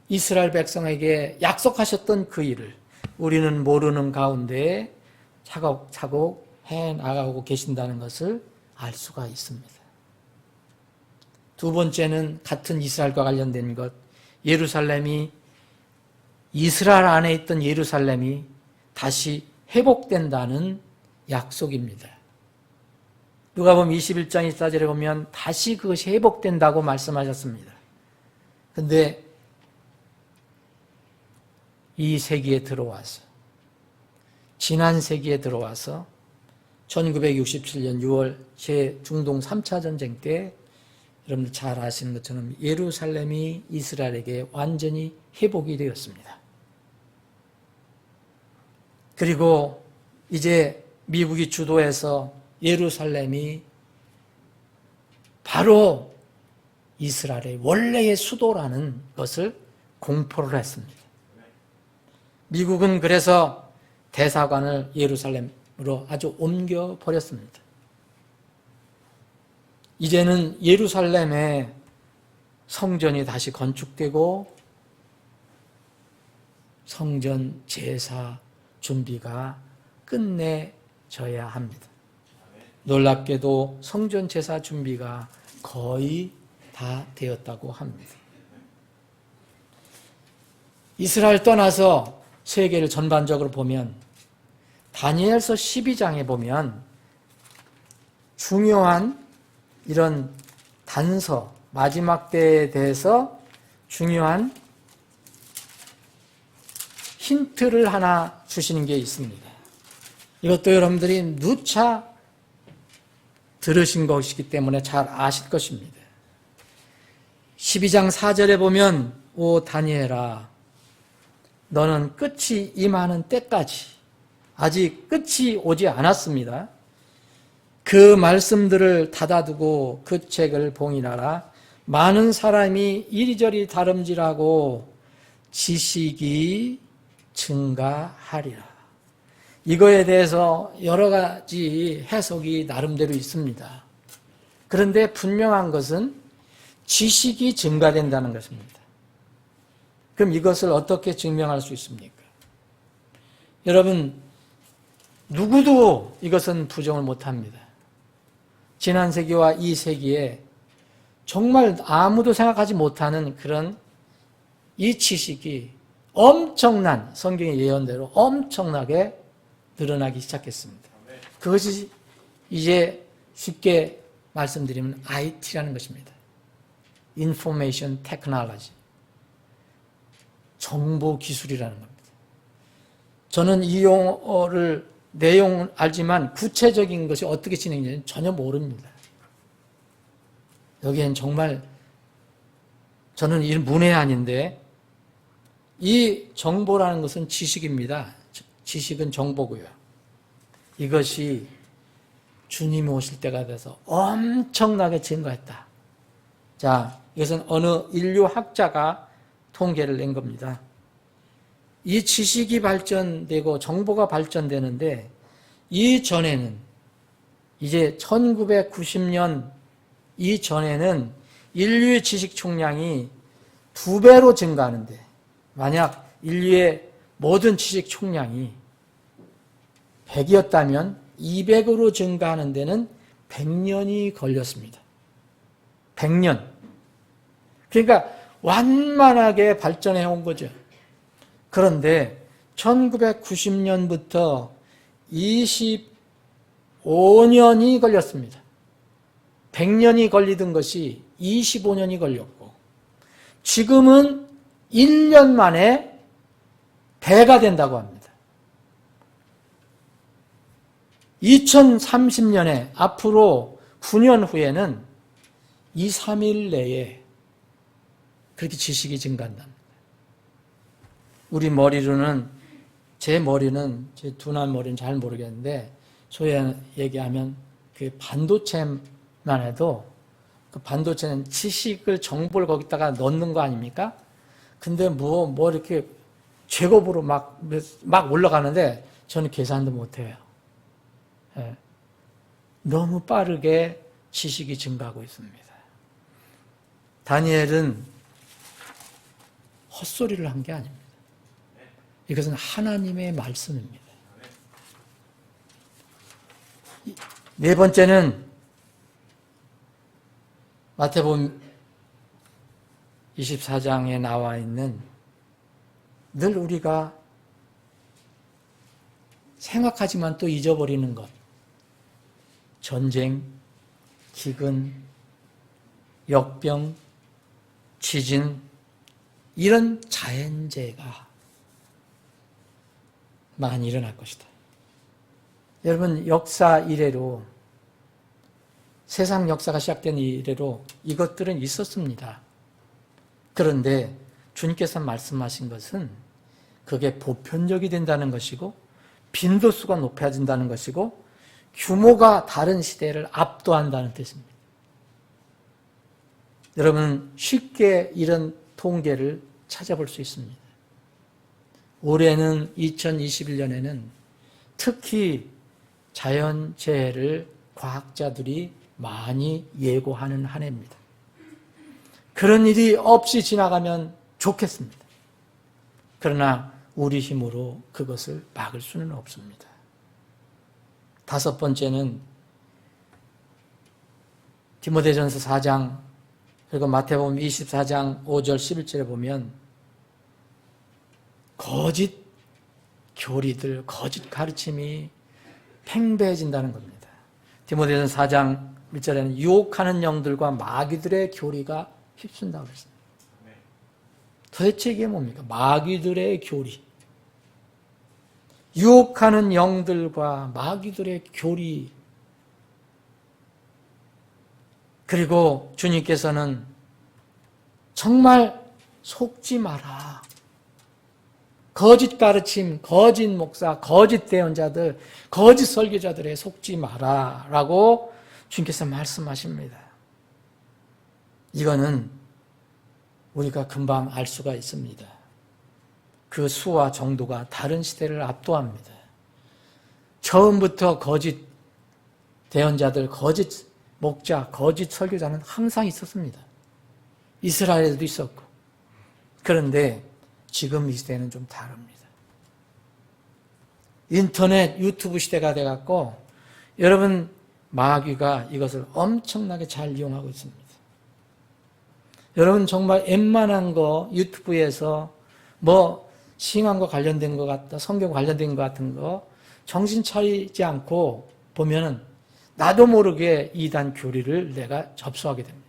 이스라엘 백성에게 약속하셨던 그 일을 우리는 모르는 가운데 차곡차곡 해나가고 계신다는 것을 알 수가 있습니다. 두 번째는 같은 이스라엘과 관련된 것, 이스라엘 안에 있던 예루살렘이 다시 회복된다는 약속입니다. 누가복음 21장 24절에 보면 다시 그것이 회복된다고 말씀하셨습니다. 그런데 이 세기에 들어와서, 지난 세기에 들어와서 1967년 6월 중동 3차 전쟁 때 여러분들 잘 아시는 것처럼 예루살렘이 이스라엘에게 완전히 회복이 되었습니다. 그리고 이제 미국이 주도해서 예루살렘이 바로 이스라엘의 원래의 수도라는 것을 공포를 했습니다. 미국은 그래서 대사관을 예루살렘으로 아주 옮겨버렸습니다. 이제는 예루살렘에 성전이 다시 건축되고 성전 제사 준비가 끝내져야 합니다. 놀랍게도 성전 제사 준비가 거의 다 되었다고 합니다. 이스라엘 떠나서 세계를 전반적으로 보면 다니엘서 12장에 보면 중요한 이런 단서, 마지막 때에 대해서 중요한 힌트를 하나 주시는 게 있습니다. 이것도 여러분들이 누차 들으신 것이기 때문에 잘 아실 것입니다. 12장 4절에 보면 오 다니엘아 너는 끝이 임하는 때까지 아직 끝이 오지 않았습니다. 그 말씀들을 닫아두고 그 책을 봉인하라. 많은 사람이 이리저리 다름질하고 지식이 증가하리라. 이거에 대해서 여러 가지 해석이 나름대로 있습니다. 그런데 분명한 것은 지식이 증가된다는 것입니다. 그럼 이것을 어떻게 증명할 수 있습니까? 여러분, 누구도 이것은 부정을 못합니다. 지난 세기와 이 세기에 정말 아무도 생각하지 못하는 그런 이 지식이 엄청난 성경의 예언대로 엄청나게 늘어나기 시작했습니다. 그것이 이제 쉽게 말씀드리면 IT라는 것입니다. Information Technology. 정보기술이라는 겁니다. 저는 이 용어를 내용은 알지만 구체적인 것이 어떻게 진행되는지 전혀 모릅니다. 여기엔 정말 저는 이 문외한인데 이 정보라는 것은 지식입니다. 지식은 정보고요. 이것이 주님이 오실 때가 돼서 엄청나게 증가했다. 자, 이것은 어느 인류학자가 통계를 낸 겁니다. 이 지식이 발전되고 정보가 발전되는데 이전에는 이제 1990년 이전에는 인류의 지식 총량이 2배로 증가하는데 만약 인류의 모든 지식 총량이 100이었다면 200으로 증가하는 데는 100년이 걸렸습니다. 100년. 그러니까 완만하게 발전해 온 거죠. 그런데 1990년부터 25년이 걸렸습니다. 100년이 걸리던 것이 25년이 걸렸고 지금은 1년 만에 배가 된다고 합니다. 2030년에 앞으로 9년 후에는 2, 3일 내에 그렇게 지식이 증가한답니다. 우리 머리로는, 제 머리는, 제 두나 머리는 잘 모르겠는데, 소위 얘기하면 그 반도체만 해도 그 반도체는 지식을, 정보를 거기다가 넣는 거 아닙니까? 근데 뭐 이렇게 제곱으로 막 올라가는데 저는 계산도 못해요. 예. 너무 빠르게 지식이 증가하고 있습니다. 다니엘은 헛소리를 한 게 아닙니다. 이것은 하나님의 말씀입니다. 네 번째는 마태복음 24장에 나와 있는, 늘 우리가 생각하지만 또 잊어버리는 것. 전쟁, 기근, 역병, 지진, 이런 자연재해가 많이 일어날 것이다. 여러분, 역사 이래로, 세상 역사가 시작된 이래로 이것들은 있었습니다. 그런데 주님께서 말씀하신 것은 그게 보편적이 된다는 것이고, 빈도수가 높아진다는 것이고, 규모가 다른 시대를 압도한다는 뜻입니다. 여러분, 쉽게 이런 통계를 찾아볼 수 있습니다. 올해는 2021년에는 특히 자연재해를 과학자들이 많이 예고하는 한 해입니다. 그런 일이 없이 지나가면 좋겠습니다. 그러나 우리 힘으로 그것을 막을 수는 없습니다. 다섯 번째는 디모데전서 4장 그리고 마태복음 24장 5절 11절에 보면 거짓 교리들, 거짓 가르침이 팽배해진다는 겁니다. 디모데전서 4장 1절에는 유혹하는 영들과 마귀들의 교리가 휩쓴다고 했습니다. 도대체 이게 뭡니까? 마귀들의 교리. 유혹하는 영들과 마귀들의 교리. 그리고 주님께서는 정말 속지 마라. 거짓 가르침, 거짓 목사, 거짓 대언자들, 거짓 설교자들에 속지 마라 라고 주님께서 말씀하십니다. 이거는 우리가 금방 알 수가 있습니다. 그 수와 정도가 다른 시대를 압도합니다. 처음부터 거짓 대언자들, 거짓 목자, 거짓 설교자는 항상 있었습니다. 이스라엘에도 있었고. 그런데 지금 이 시대는 좀 다릅니다. 인터넷, 유튜브 시대가 돼갖고 여러분, 마귀가 이것을 엄청나게 잘 이용하고 있습니다. 여러분, 정말 웬만한 거 유튜브에서 뭐 신앙과 관련된 것 같다, 성경 관련된 것 같은 거 정신 차리지 않고 보면은 나도 모르게 이단 교리를 내가 접수하게 됩니다.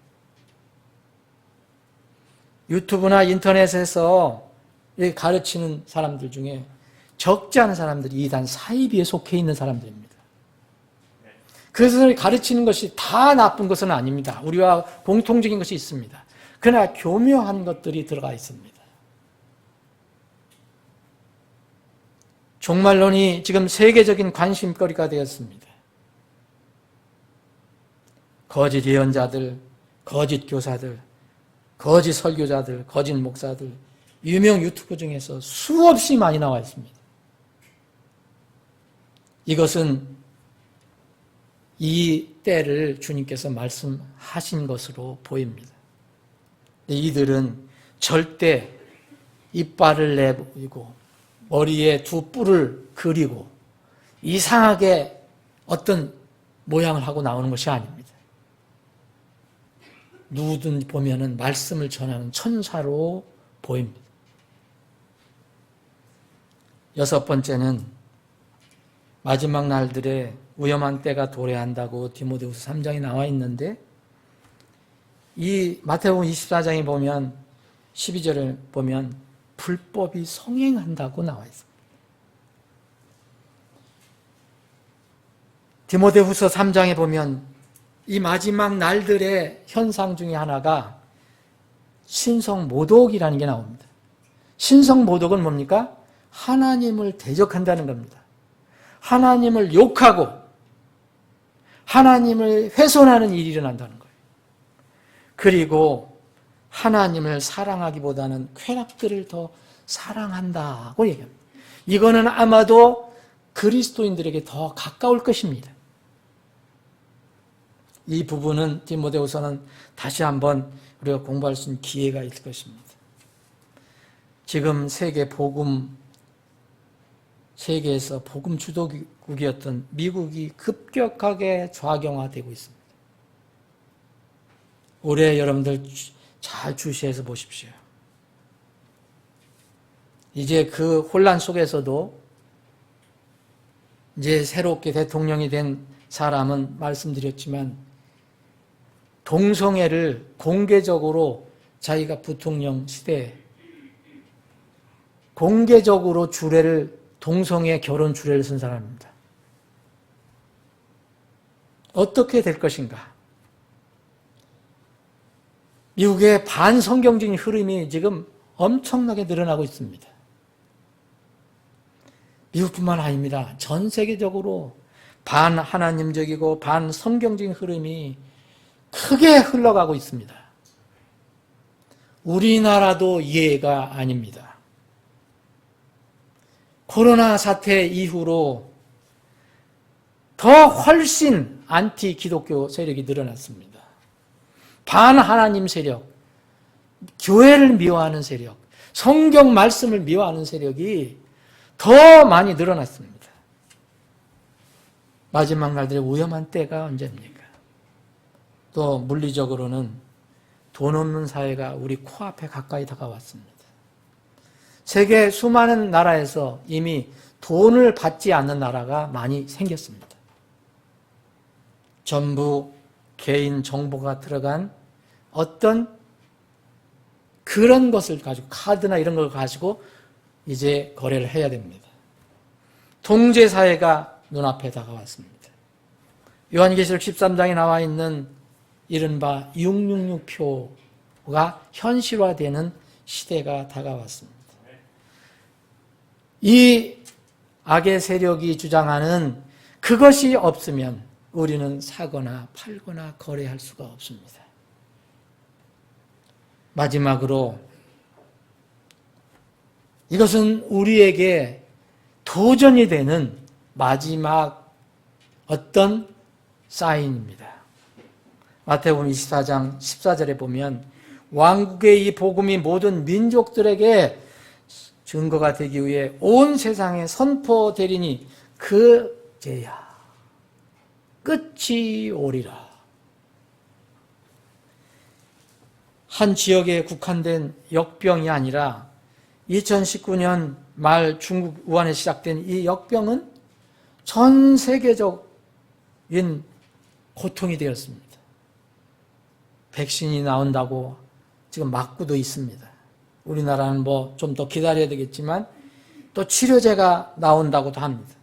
유튜브나 인터넷에서 가르치는 사람들 중에 적지 않은 사람들이 이단 사이비에 속해 있는 사람들입니다. 그래서 가르치는 것이 다 나쁜 것은 아닙니다. 우리와 공통적인 것이 있습니다. 그러나 교묘한 것들이 들어가 있습니다. 종말론이 지금 세계적인 관심거리가 되었습니다. 거짓 예언자들, 거짓 교사들, 거짓 설교자들, 거짓 목사들, 유명 유튜브 중에서 수없이 많이 나와 있습니다. 이것은 이 때를 주님께서 말씀하신 것으로 보입니다. 이들은 절대 이빨을 내보이고 머리에 두 뿔을 그리고 이상하게 어떤 모양을 하고 나오는 것이 아닙니다. 누구든 보면은 말씀을 전하는 천사로 보입니다. 여섯 번째는 마지막 날들에 위험한 때가 도래한다고 디모데후서 3장에 나와 있는데 이 마태복음 24장에 보면 12절에 보면 불법이 성행한다고 나와 있습니다. 디모데후서 3장에 보면 이 마지막 날들의 현상 중에 하나가 신성 모독이라는 게 나옵니다. 신성모독은 뭡니까? 하나님을 대적한다는 겁니다. 하나님을 욕하고 하나님을 훼손하는 일이 일어난다는 거예요. 그리고 하나님을 사랑하기보다는 쾌락들을 더 사랑한다고 얘기합니다. 이거는 아마도 그리스도인들에게 더 가까울 것입니다. 이 부분은 디모데후서는 다시 한번 우리가 공부할 수 있는 기회가 있을 것입니다. 지금 세계에서 복음 주도국이었던 미국이 급격하게 좌경화되고 있습니다. 올해 여러분들 잘 주시해서 보십시오. 이제 그 혼란 속에서도 이제 새롭게 대통령이 된 사람은 말씀드렸지만 동성애를 공개적으로 자기가 부통령 시대에 공개적으로 동성애 결혼 주례를 쓴 사람입니다. 어떻게 될 것인가? 미국의 반성경적인 흐름이 지금 엄청나게 늘어나고 있습니다. 미국뿐만 아닙니다. 전 세계적으로 반하나님적이고 반성경적인 흐름이 크게 흘러가고 있습니다. 우리나라도 예가 아닙니다. 코로나 사태 이후로 더 훨씬 안티 기독교 세력이 늘어났습니다. 반하나님 세력, 교회를 미워하는 세력, 성경 말씀을 미워하는 세력이 더 많이 늘어났습니다. 마지막 날들의 위험한 때가 언제입니까? 또 물리적으로는 돈 없는 사회가 우리 코앞에 가까이 다가왔습니다. 세계 수많은 나라에서 이미 돈을 받지 않는 나라가 많이 생겼습니다. 전부 개인 정보가 들어간 어떤 그런 것을 가지고 카드나 이런 걸 가지고 이제 거래를 해야 됩니다. 통제사회가 눈앞에 다가왔습니다. 요한계시록 13장에 나와 있는 이른바 666표가 현실화되는 시대가 다가왔습니다. 이 악의 세력이 주장하는 그것이 없으면 우리는 사거나 팔거나 거래할 수가 없습니다. 마지막으로 이것은 우리에게 도전이 되는 마지막 어떤 사인입니다. 마태복음 24장 14절에 보면 왕국의 이 복음이 모든 민족들에게 증거가 되기 위해 온 세상에 선포되리니 그제야 끝이 오리라. 한 지역에 국한된 역병이 아니라 2019년 말 중국 우한에 시작된 이 역병은 전 세계적인 고통이 되었습니다. 백신이 나온다고 지금 맞고도 있습니다. 우리나라는 뭐 좀 더 기다려야 되겠지만 또 치료제가 나온다고도 합니다.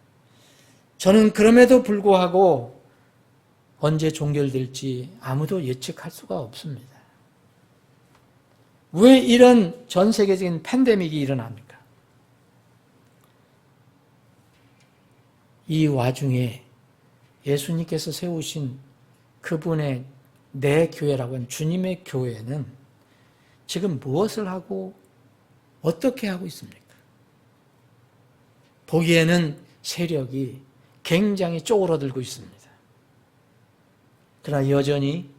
저는 그럼에도 불구하고 언제 종결될지 아무도 예측할 수가 없습니다. 왜 이런 전 세계적인 팬데믹이 일어납니까? 이 와중에 예수님께서 세우신 그분의 내 교회라고 하는 주님의 교회는 지금 무엇을 하고 어떻게 하고 있습니까? 보기에는 세력이 굉장히 쪼그라들고 있습니다. 그러나 여전히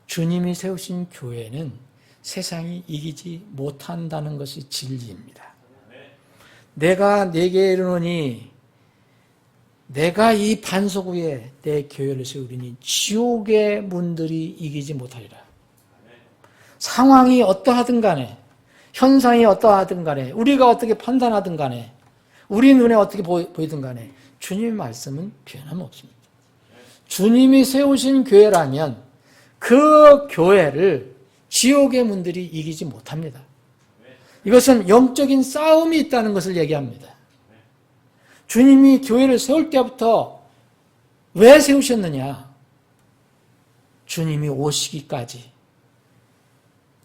주님이 세우신 교회는 세상이 이기지 못한다는 것이 진리입니다. 내가 네게 이르노니 내가 이 반석 위에 내 교회를 세우리니 지옥의 문들이 이기지 못하리라. 상황이 어떠하든 간에 현상이 어떠하든 간에 우리가 어떻게 판단하든 간에 우리 눈에 어떻게 보이든 간에 주님의 말씀은 변함없습니다. 주님이 세우신 교회라면 그 교회를 지옥의 문들이 이기지 못합니다. 이것은 영적인 싸움이 있다는 것을 얘기합니다. 주님이 교회를 세울 때부터 왜 세우셨느냐? 주님이 오시기까지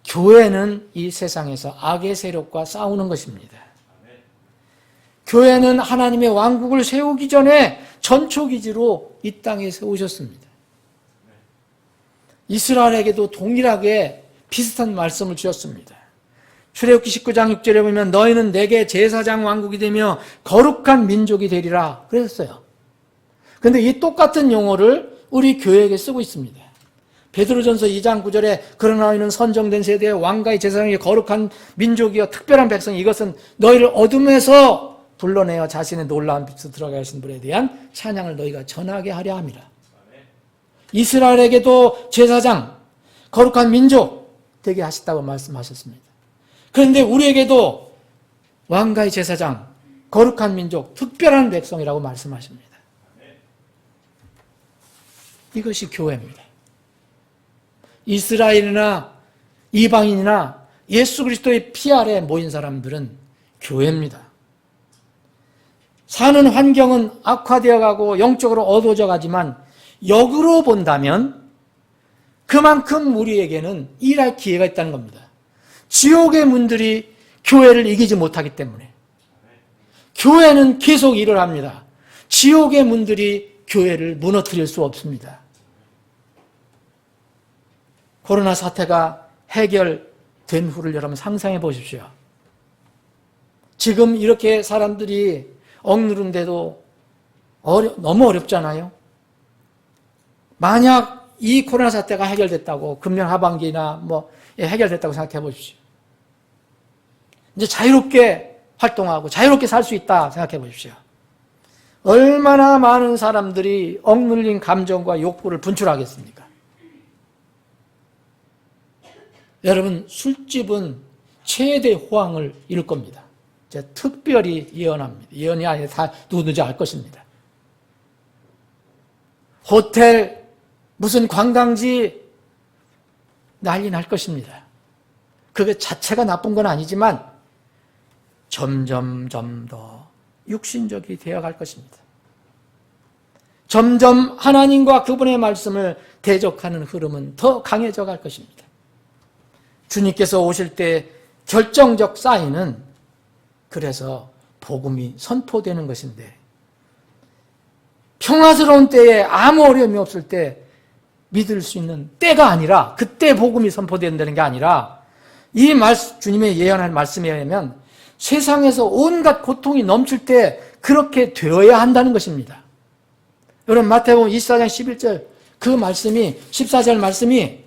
교회는 이 세상에서 악의 세력과 싸우는 것입니다. 교회는 하나님의 왕국을 세우기 전에 전초기지로 이 땅에 세우셨습니다. 이스라엘에게도 동일하게 비슷한 말씀을 주셨습니다. 출애굽기 19장 6절에 보면 너희는 내게 제사장 왕국이 되며 거룩한 민족이 되리라 그랬어요. 그런데 이 똑같은 용어를 우리 교회에게 쓰고 있습니다. 베드로전서 2장 9절에 그러나 너희는 선정된 세대의 왕가의 제사장이 거룩한 민족이여 특별한 백성 이것은 너희를 어둠에서 불러내어 자신의 놀라운 빛으로 들어가게 하신 분에 대한 찬양을 너희가 전하게 하려 함이라. 이스라엘에게도 제사장, 거룩한 민족 되게 하셨다고 말씀하셨습니다. 그런데 우리에게도 왕가의 제사장, 거룩한 민족, 특별한 백성이라고 말씀하십니다. 이것이 교회입니다. 이스라엘이나 이방인이나 예수 그리스도의 피 아래 모인 사람들은 교회입니다. 사는 환경은 악화되어 가고 영적으로 어두워져 가지만 역으로 본다면 그만큼 우리에게는 일할 기회가 있다는 겁니다. 지옥의 문들이 교회를 이기지 못하기 때문에 교회는 계속 일을 합니다. 지옥의 문들이 교회를 무너뜨릴 수 없습니다. 코로나 사태가 해결된 후를 여러분 상상해 보십시오. 지금 이렇게 사람들이 억누른데도 너무 어렵잖아요. 만약 이 코로나 사태가 해결됐다고 금년 하반기나 해결됐다고 생각해 보십시오. 이제 자유롭게 활동하고 자유롭게 살 수 있다 생각해 보십시오. 얼마나 많은 사람들이 억눌린 감정과 욕구를 분출하겠습니까? 여러분, 술집은 최대 호황을 이룰 겁니다. 제가 특별히 예언합니다. 예언이 아니라 다 누구든지 알 것입니다. 호텔, 무슨 관광지 난리 날 것입니다. 그게 자체가 나쁜 건 아니지만 점점 더 육신적이 되어갈 것입니다. 점점 하나님과 그분의 말씀을 대적하는 흐름은 더 강해져 갈 것입니다. 주님께서 오실 때 결정적 사인은 그래서 복음이 선포되는 것인데 평화스러운 때에 아무 어려움이 없을 때 믿을 수 있는 때가 아니라 그때 복음이 선포된다는 게 아니라 이 주님의 예언할 말씀에 의하면 세상에서 온갖 고통이 넘칠 때 그렇게 되어야 한다는 것입니다. 여러분 마태복음 24장 11절 그 말씀이 14절 말씀이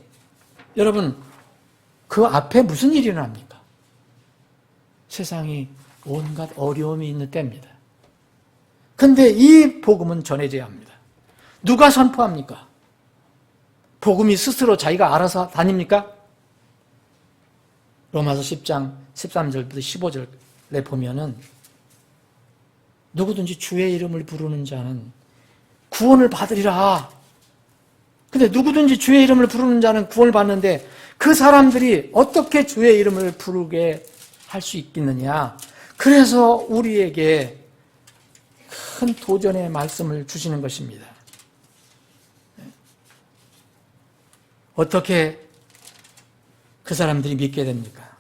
여러분 그 앞에 무슨 일이 일어납니까? 세상이 온갖 어려움이 있는 때입니다. 그런데 이 복음은 전해져야 합니다. 누가 선포합니까? 복음이 스스로 자기가 알아서 다닙니까? 로마서 10장 13절부터 15절에 보면은 누구든지 주의 이름을 부르는 자는 구원을 받으리라. 근데 누구든지 주의 이름을 부르는 자는 구원을 받는데 그 사람들이 어떻게 주의 이름을 부르게 할 수 있겠느냐. 그래서 우리에게 큰 도전의 말씀을 주시는 것입니다. 어떻게 그 사람들이 믿게 됩니까?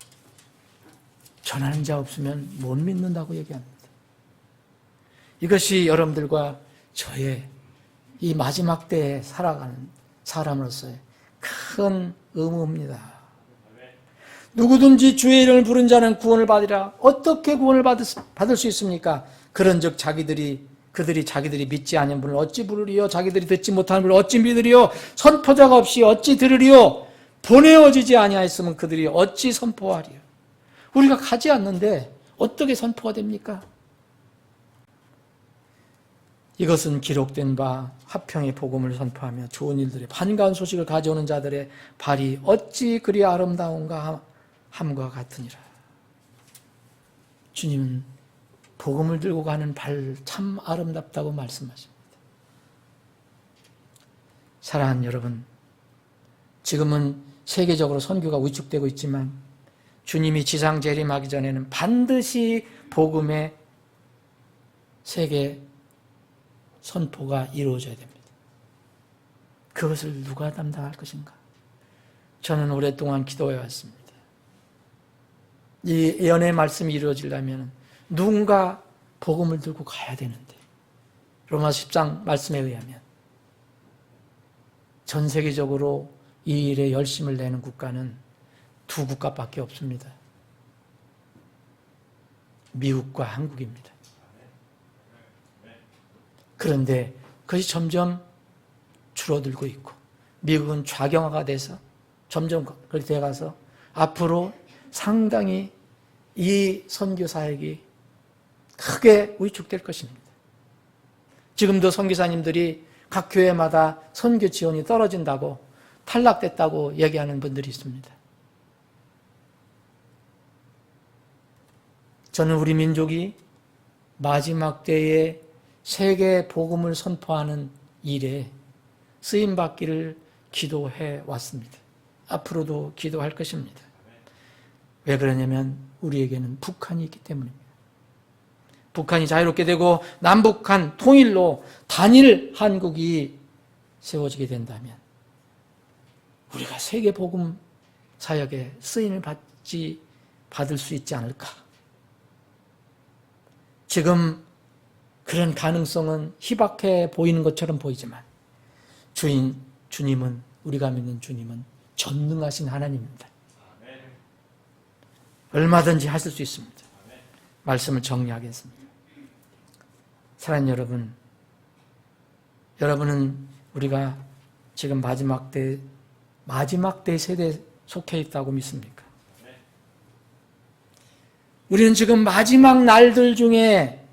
전하는 자 없으면 못 믿는다고 얘기합니다. 이것이 여러분들과 저의 이 마지막 때에 살아가는 사람으로서의 큰 의무입니다. 누구든지 주의 이름을 부른 자는 구원을 받으리라. 어떻게 구원을 받을 수 있습니까? 그런즉 그들이 자기들이 믿지 않은 분을 어찌 부르리요? 자기들이 듣지 못하는 분을 어찌 믿으리요? 선포자가 없이 어찌 들으리요? 보내어지지 아니하였으면 그들이 어찌 선포하리요? 우리가 가지 않는데 어떻게 선포가 됩니까? 이것은 기록된 바 화평의 복음을 선포하며 좋은 일들의 반가운 소식을 가져오는 자들의 발이 어찌 그리 아름다운가 함과 같으니라. 주님은 복음을 들고 가는 발 참 아름답다고 말씀하십니다. 사랑하는 여러분, 지금은 세계적으로 선교가 위축되고 있지만 주님이 지상 재림하기 전에는 반드시 복음의 세계 선포가 이루어져야 됩니다. 그것을 누가 담당할 것인가? 저는 오랫동안 기도해 왔습니다. 이 예언의 말씀이 이루어지려면 누군가 복음을 들고 가야 되는데, 로마서 10장 말씀에 의하면 전 세계적으로 이 일에 열심을 내는 국가는 두 국가밖에 없습니다. 미국과 한국입니다. 그런데 그것이 점점 줄어들고 있고, 미국은 좌경화가 돼서 점점 그렇게 돼가서 앞으로 상당히 이 선교 사역이 크게 위축될 것입니다. 지금도 선교사님들이 각 교회마다 선교 지원이 떨어진다고, 탈락됐다고 얘기하는 분들이 있습니다. 저는 우리 민족이 마지막 때에 세계 복음을 선포하는 일에 쓰임받기를 기도해 왔습니다. 앞으로도 기도할 것입니다. 왜 그러냐면 우리에게는 북한이 있기 때문입니다. 북한이 자유롭게 되고 남북한 통일로 단일 한국이 세워지게 된다면 우리가 세계 복음 사역에 쓰임을 받을 수 있지 않을까. 지금 그런 가능성은 희박해 보이는 것처럼 보이지만 주님은, 우리가 믿는 주님은 전능하신 하나님입니다. 얼마든지 하실 수 있습니다. 말씀을 정리하겠습니다. 사랑하는 여러분, 여러분은 우리가 지금 마지막 때 세대에 속해 있다고 믿습니까? 우리는 지금 마지막 날들 중에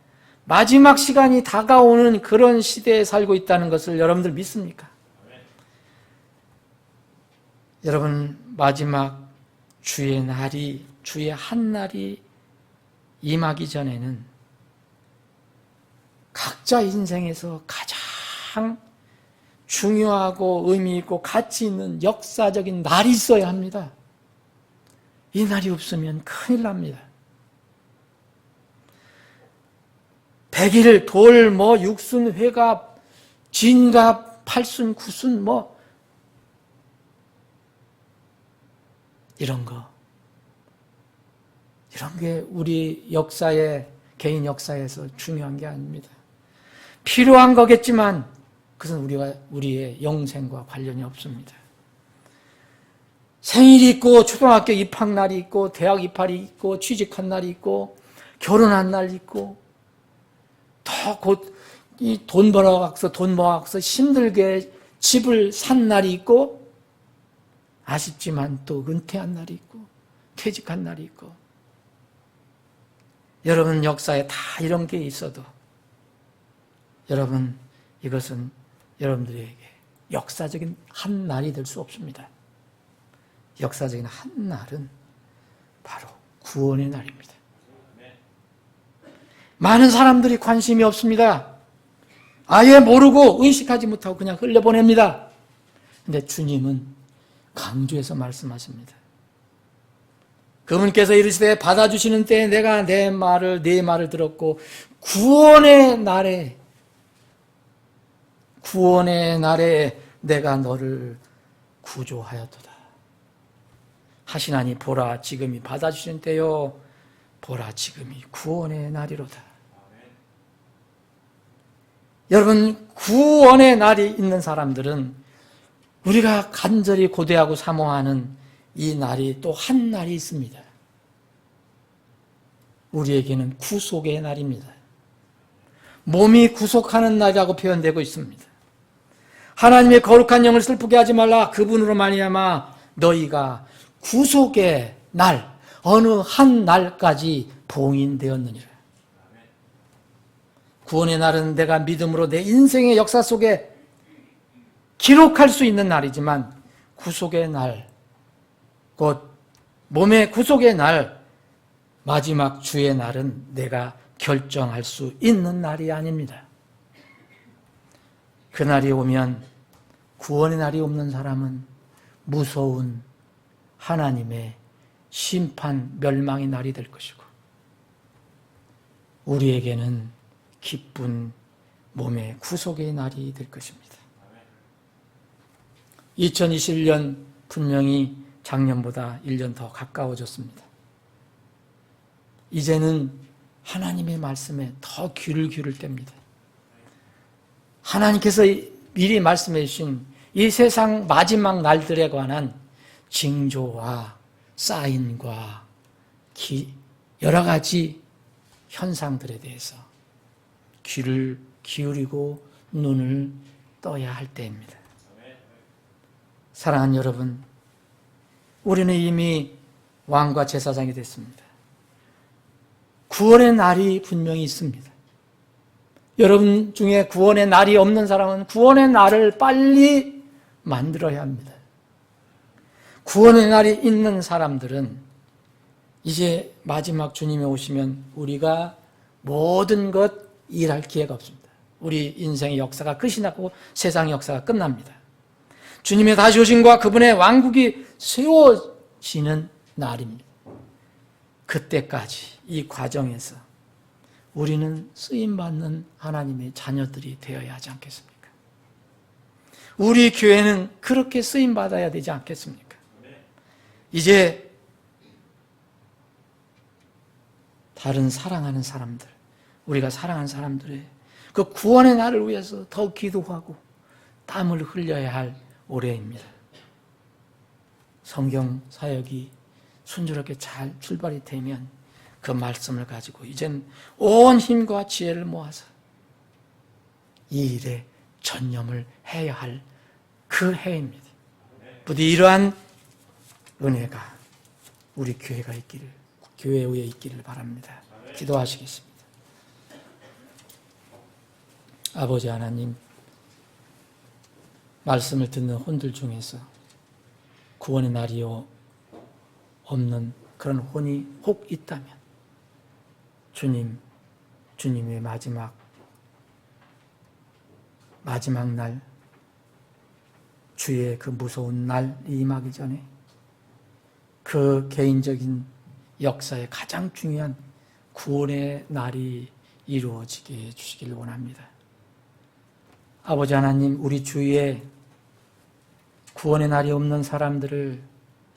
마지막 시간이 다가오는 그런 시대에 살고 있다는 것을 여러분들 믿습니까? 여러분, 마지막 주의 한 날이 임하기 전에는 각자 인생에서 가장 중요하고 의미 있고 가치 있는 역사적인 날이 있어야 합니다. 이 날이 없으면 큰일 납니다. 100일, 돌, 육순, 회갑, 진갑, 팔순, 구순, 이런 게 우리 개인 역사에서 중요한 게 아닙니다. 필요한 거겠지만 그것은 우리의 영생과 관련이 없습니다. 생일이 있고, 초등학교 입학날이 있고, 대학 입학이 있고, 취직한 날이 있고, 결혼한 날이 있고, 더 곧 돈 모아서 힘들게 집을 산 날이 있고, 아쉽지만 또 은퇴한 날이 있고, 퇴직한 날이 있고, 여러분 역사에 다 이런 게 있어도 여러분, 이것은 여러분들에게 역사적인 한 날이 될 수 없습니다. 역사적인 한 날은 바로 구원의 날입니다. 많은 사람들이 관심이 없습니다. 아예 모르고 의식하지 못하고 그냥 흘려보냅니다. 그런데 주님은 강조해서 말씀하십니다. 그분께서 이르시되 받아주시는 때에 내가 네 말을 들었고 구원의 날에 내가 너를 구조하였도다 하시나니 보라 지금이 받아주시는 때요 보라 지금이 구원의 날이로다. 여러분, 구원의 날이 있는 사람들은 우리가 간절히 고대하고 사모하는 이 날이 또 한 날이 있습니다. 우리에게는 구속의 날입니다. 몸이 구속하는 날이라고 표현되고 있습니다. 하나님의 거룩한 영을 슬프게 하지 말라. 그분으로 말미암아 너희가 구속의 날, 어느 한 날까지 봉인되었느니라. 구원의 날은 내가 믿음으로 내 인생의 역사 속에 기록할 수 있는 날이지만 구속의 날, 곧 몸의 구속의 날, 마지막 주의 날은 내가 결정할 수 있는 날이 아닙니다. 그 날이 오면 구원의 날이 없는 사람은 무서운 하나님의 심판, 멸망의 날이 될 것이고 우리에게는 기쁜 몸의 구속의 날이 될 것입니다. 2021년 분명히 작년보다 1년 더 가까워졌습니다. 이제는 하나님의 말씀에 더 귀를 기울일 때입니다. 하나님께서 미리 말씀해 주신 이 세상 마지막 날들에 관한 징조와 사인과 여러 가지 현상들에 대해서 귀를 기울이고 눈을 떠야 할 때입니다. 사랑하는 여러분, 우리는 이미 왕과 제사장이 됐습니다. 구원의 날이 분명히 있습니다. 여러분 중에 구원의 날이 없는 사람은 구원의 날을 빨리 만들어야 합니다. 구원의 날이 있는 사람들은 이제 마지막 주님이 오시면 우리가 모든 것 일할 기회가 없습니다. 우리 인생의 역사가 끝이 나고 세상의 역사가 끝납니다. 주님의 다시 오심과 그분의 왕국이 세워지는 날입니다. 그때까지 이 과정에서 우리는 쓰임받는 하나님의 자녀들이 되어야 하지 않겠습니까? 우리 교회는 그렇게 쓰임받아야 되지 않겠습니까? 이제 다른 사랑하는 사람들, 우리가 사랑하는 사람들의 그 구원의 날을 위해서 더 기도하고 땀을 흘려야 할 올해입니다. 성경 사역이 순조롭게 잘 출발이 되면 그 말씀을 가지고 이젠 온 힘과 지혜를 모아서 이 일에 전념을 해야 할 그 해입니다. 부디 이러한 은혜가 우리 교회가 있기를, 교회 위에 있기를 바랍니다. 기도하시겠습니다. 아버지 하나님, 말씀을 듣는 혼들 중에서 구원의 날이 없는 그런 혼이 혹 있다면 주님의 마지막 날, 주의 그 무서운 날이 임하기 전에 그 개인적인 역사의 가장 중요한 구원의 날이 이루어지게 해주시길 원합니다. 아버지 하나님, 우리 주위에 구원의 날이 없는 사람들을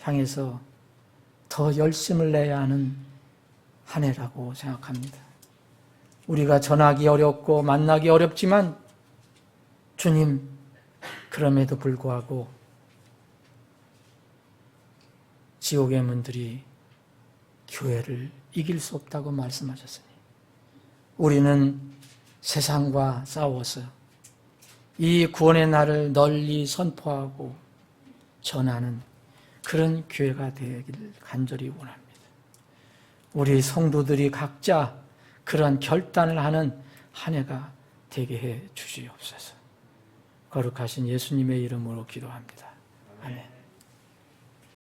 향해서 더 열심을 내야 하는 한 해라고 생각합니다. 우리가 전하기 어렵고 만나기 어렵지만 주님, 그럼에도 불구하고 지옥의 문들이 교회를 이길 수 없다고 말씀하셨으니 우리는 세상과 싸워서 이 구원의 날을 널리 선포하고 전하는 그런 교회가 되기를 간절히 원합니다. 우리 성도들이 각자 그런 결단을 하는 한 해가 되게 해 주시옵소서. 거룩하신 예수님의 이름으로 기도합니다. 아멘.